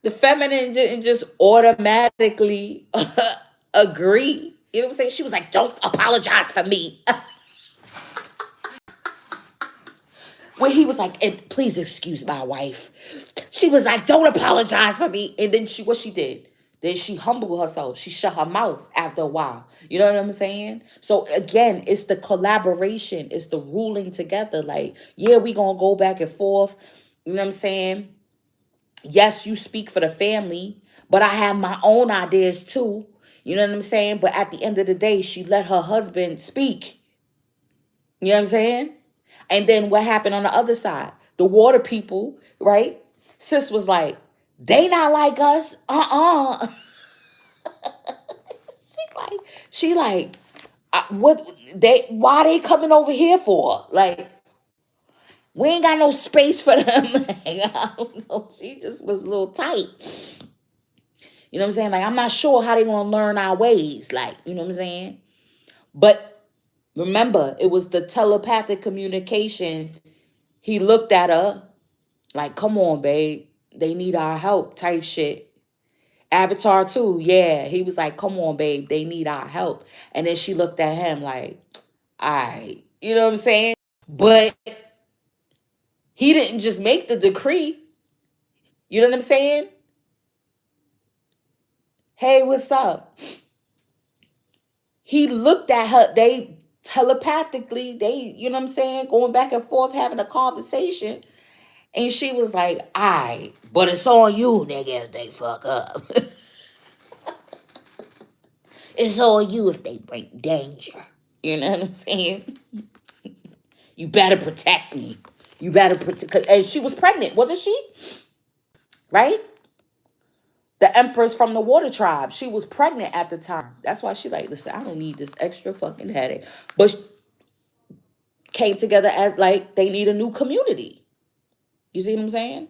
The feminine didn't just automatically agree. You know what I'm saying? She was like, don't apologize for me. When he was like, and please excuse my wife. She was like, don't apologize for me. And then what she did? Then she humbled herself. She shut her mouth after a while. You know what I'm saying? So again, it's the collaboration. It's the ruling together. Like, yeah, we gonna go back and forth. You know what I'm saying? Yes, you speak for the family, but I have my own ideas too. You know what I'm saying? But at the end of the day, she let her husband speak. You know what I'm saying? And then what happened on the other side? The water people, right? Sis was like, they not like us. like, she like, what why they coming over here for? Like, we ain't got no space for them. Like, I don't know. She just was a little tight. You know what I'm saying? Like, I'm not sure how they gonna learn our ways. Like, you know what I'm saying? But remember, it was the telepathic communication. He looked at her like, come on, babe. They need our help type shit. Avatar too, yeah. He was like, come on, babe. They need our help. And then she looked at him like, all right. You know what I'm saying? But he didn't just make the decree. You know what I'm saying? Hey, what's up? He looked at her. They telepathically, you know what I'm saying? Going back and forth, having a conversation. And she was like, all right, but it's on you, nigga, if they fuck up. It's on you if they bring danger. You know what I'm saying? You better protect me. You better protect. And she was pregnant, wasn't she? Right? The Empress from the Water Tribe. She was pregnant at the time. That's why she like, listen, I don't need this extra fucking headache. But came together as like they need a new community. You see what I'm saying?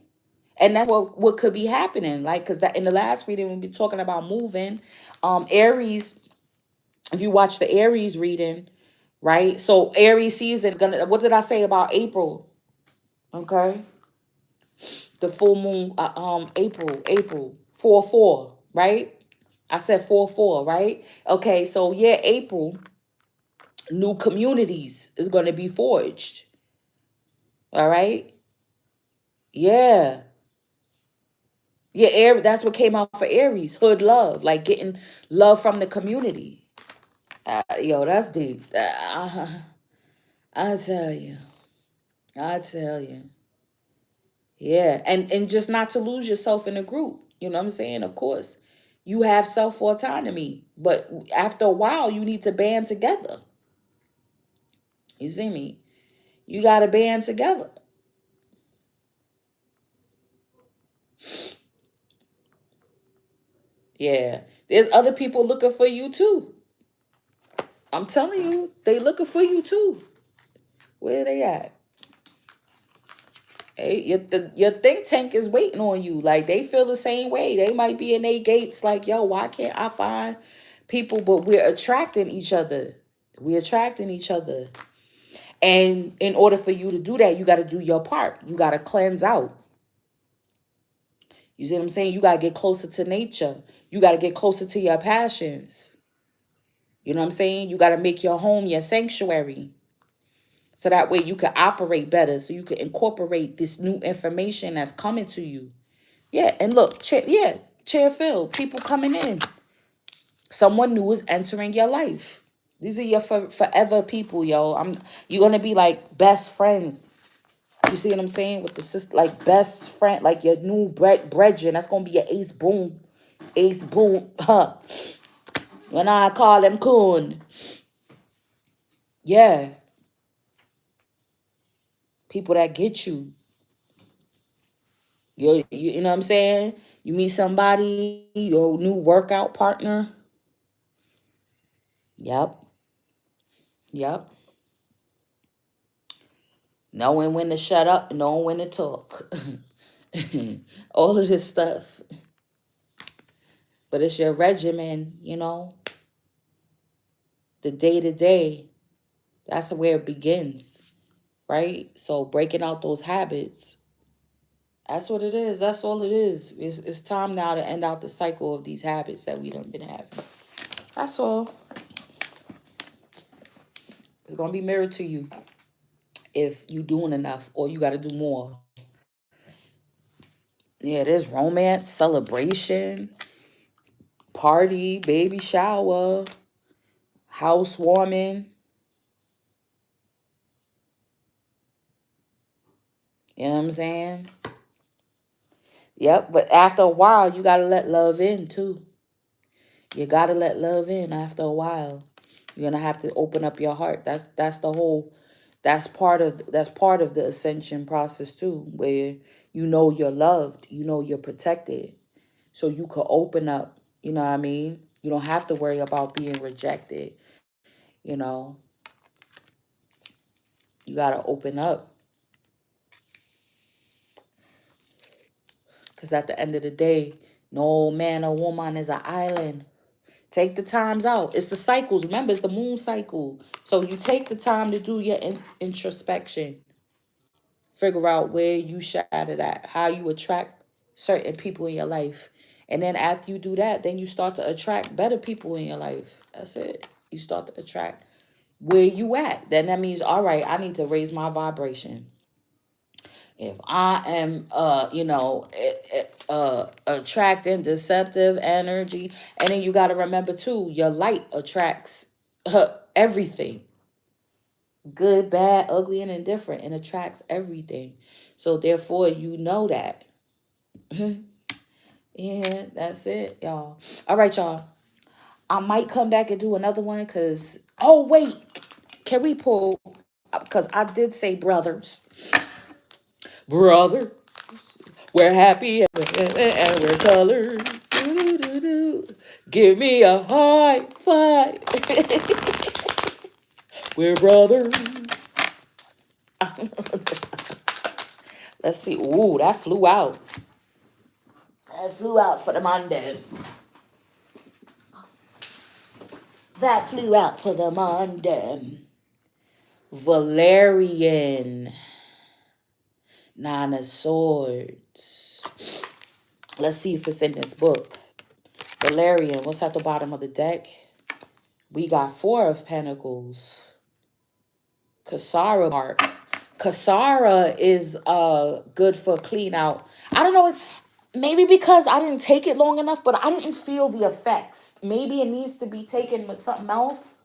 And that's what could be happening. Like, because that in the last reading, we'll be talking about moving. Aries, if you watch the Aries reading, right? So Aries season is gonna, what did I say about April? Okay. The full moon, April 4/4, right? I said 4/4, right? Okay, so yeah, April, new communities is gonna be forged. All right. Yeah. Yeah, that's what came out for Aries. Hood love, like getting love from the community. Yo, that's deep. I tell you. I tell you. Yeah, and just not to lose yourself in a group. You know what I'm saying? Of course, you have self autonomy, but after a while, you need to band together. You see me? You got to band together. Yeah, there's other people looking for you too. I'm telling you, they looking for you too. Where they at? Hey, your think tank is waiting on you. Like they feel the same way. They might be in their gates like, yo, why can't I find people? But we're attracting each other. We're attracting each other. And in order for you to do that, you got to do your part. You got to cleanse out. You see what I'm saying? You got to get closer to nature. You got to get closer to your passions. You know what I'm saying? You got to make your home your sanctuary. So that way you can operate better. So you can incorporate this new information that's coming to you. Yeah, and look, chair filled. People coming in. Someone new is entering your life. These are your forever people, yo. You're gonna be like best friends. You see what I'm saying? With the sister, like best friend, like your new brethren. That's gonna be your ace boom. Ace boom. Huh. When I call them coon. Yeah. People that get you. You know what I'm saying? You meet somebody, your new workout partner. Yep. Yep. Knowing when to shut up, knowing when to talk. All of this stuff. But it's your regimen, you know, the day to day. That's where it begins, right? So breaking out those habits, that's what it is. That's all it is. It's time now to end out the cycle of these habits that we done been having. That's all. It's going to be mirrored to you if you doing enough or you got to do more. Yeah, there's romance, celebration, party, baby shower, housewarming. You know what I'm saying? Yep, but after a while, you got to let love in too. You got to let love in after a while. You're going to have to open up your heart. That's the whole that's part of the ascension process too, where you know you're loved, you know you're protected. So you could open up, you know what I mean? You don't have to worry about being rejected, you know. You got to open up. Because at the end of the day, no man or woman is an island. Take the times out. It's the cycles. Remember, it's the moon cycle. So you take the time to do your introspection. Figure out where you shattered at, how you attract certain people in your life. And then after you do that, then you start to attract better people in your life. That's it. You start to attract where you at. Then that means, all right, I need to raise my vibration. If I am attracting deceptive energy, and then you got to remember too, your light attracts everything, good, bad, ugly, and indifferent, and attracts everything. So therefore you know that. Yeah, that's it, y'all. All right, y'all, I might come back and do another one because, oh wait, can we pull, because I did say brother. We're happy and we're colored. Give me a high five. We're brothers. Let's see. Ooh, that flew out. That flew out for the Monday. That flew out for the Monday. Valerian. Nine of Swords. Let's see if it's in this book. Valerian, what's at the bottom of the deck? We got Four of Pentacles. Kasara mark. Kasara is good for clean out. I don't know. maybe because I didn't take it long enough, but I didn't feel the effects. Maybe it needs to be taken with something else.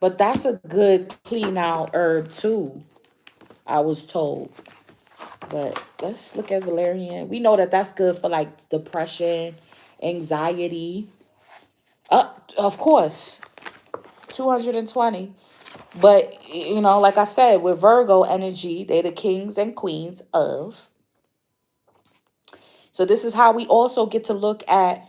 But that's a good clean out herb too, I was told. But let's look at valerian. We know that that's good for like depression, anxiety. Of course, 220. But, you know, like I said, with Virgo energy, they're the kings and queens of. So this is how we also get to look at,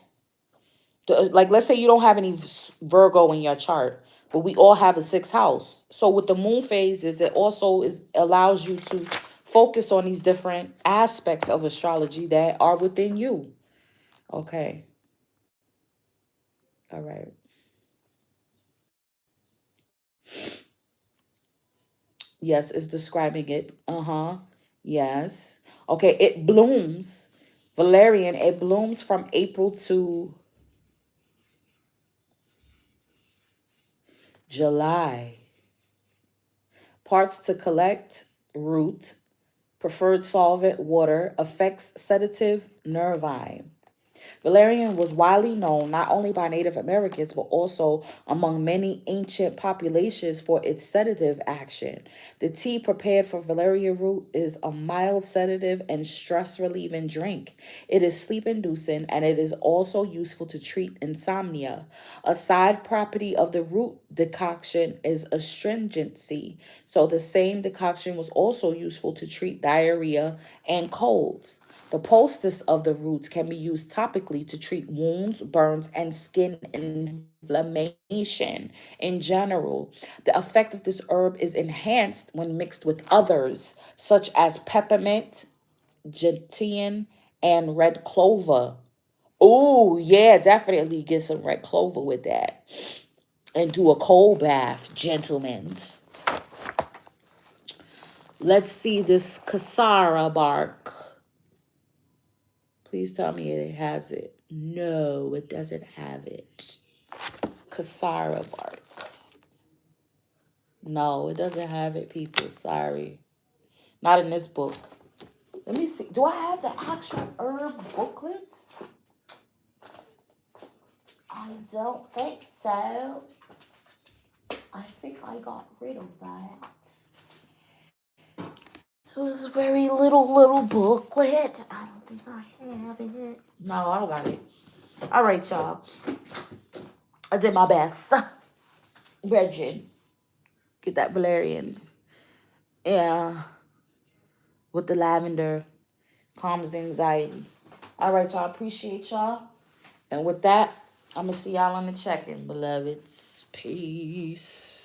like, let's say you don't have any Virgo in your chart, but we all have a sixth house. So with the moon phases, it also allows you to focus on these different aspects of astrology that are within you. Okay. All right. Yes, it's describing it. Uh-huh. Yes. Okay, it blooms. Valerian, it blooms from April to July. Parts to collect, root, preferred solvent, water, affects sedative nervi. Valerian was widely known not only by Native Americans but also among many ancient populations for its sedative action. The tea prepared from valerian root is a mild sedative and stress relieving drink. It is sleep inducing and it is also useful to treat insomnia. A side property of the root decoction is astringency. So the same decoction was also useful to treat diarrhea and colds. The poultice of the roots can be used topically to treat wounds, burns, and skin inflammation in general. The effect of this herb is enhanced when mixed with others, such as peppermint, gentian, and red clover. Oh, yeah, definitely get some red clover with that. And do a cold bath, gentlemen's. Let's see this Kasara bark. Please tell me it has it. No, it doesn't have it. Kasara bark. No, it doesn't have it, people. Sorry. Not in this book. Let me see. Do I have the actual herb booklet? I don't think so. I think I got rid of that. It was a very little booklet. I don't think I have it. No, I don't got it. All right, y'all. I did my best. Regin. Get that valerian. Yeah. With the lavender. Calms the anxiety. All right, y'all. Appreciate y'all. And with that, I'm going to see y'all on the check-in, beloveds. Peace.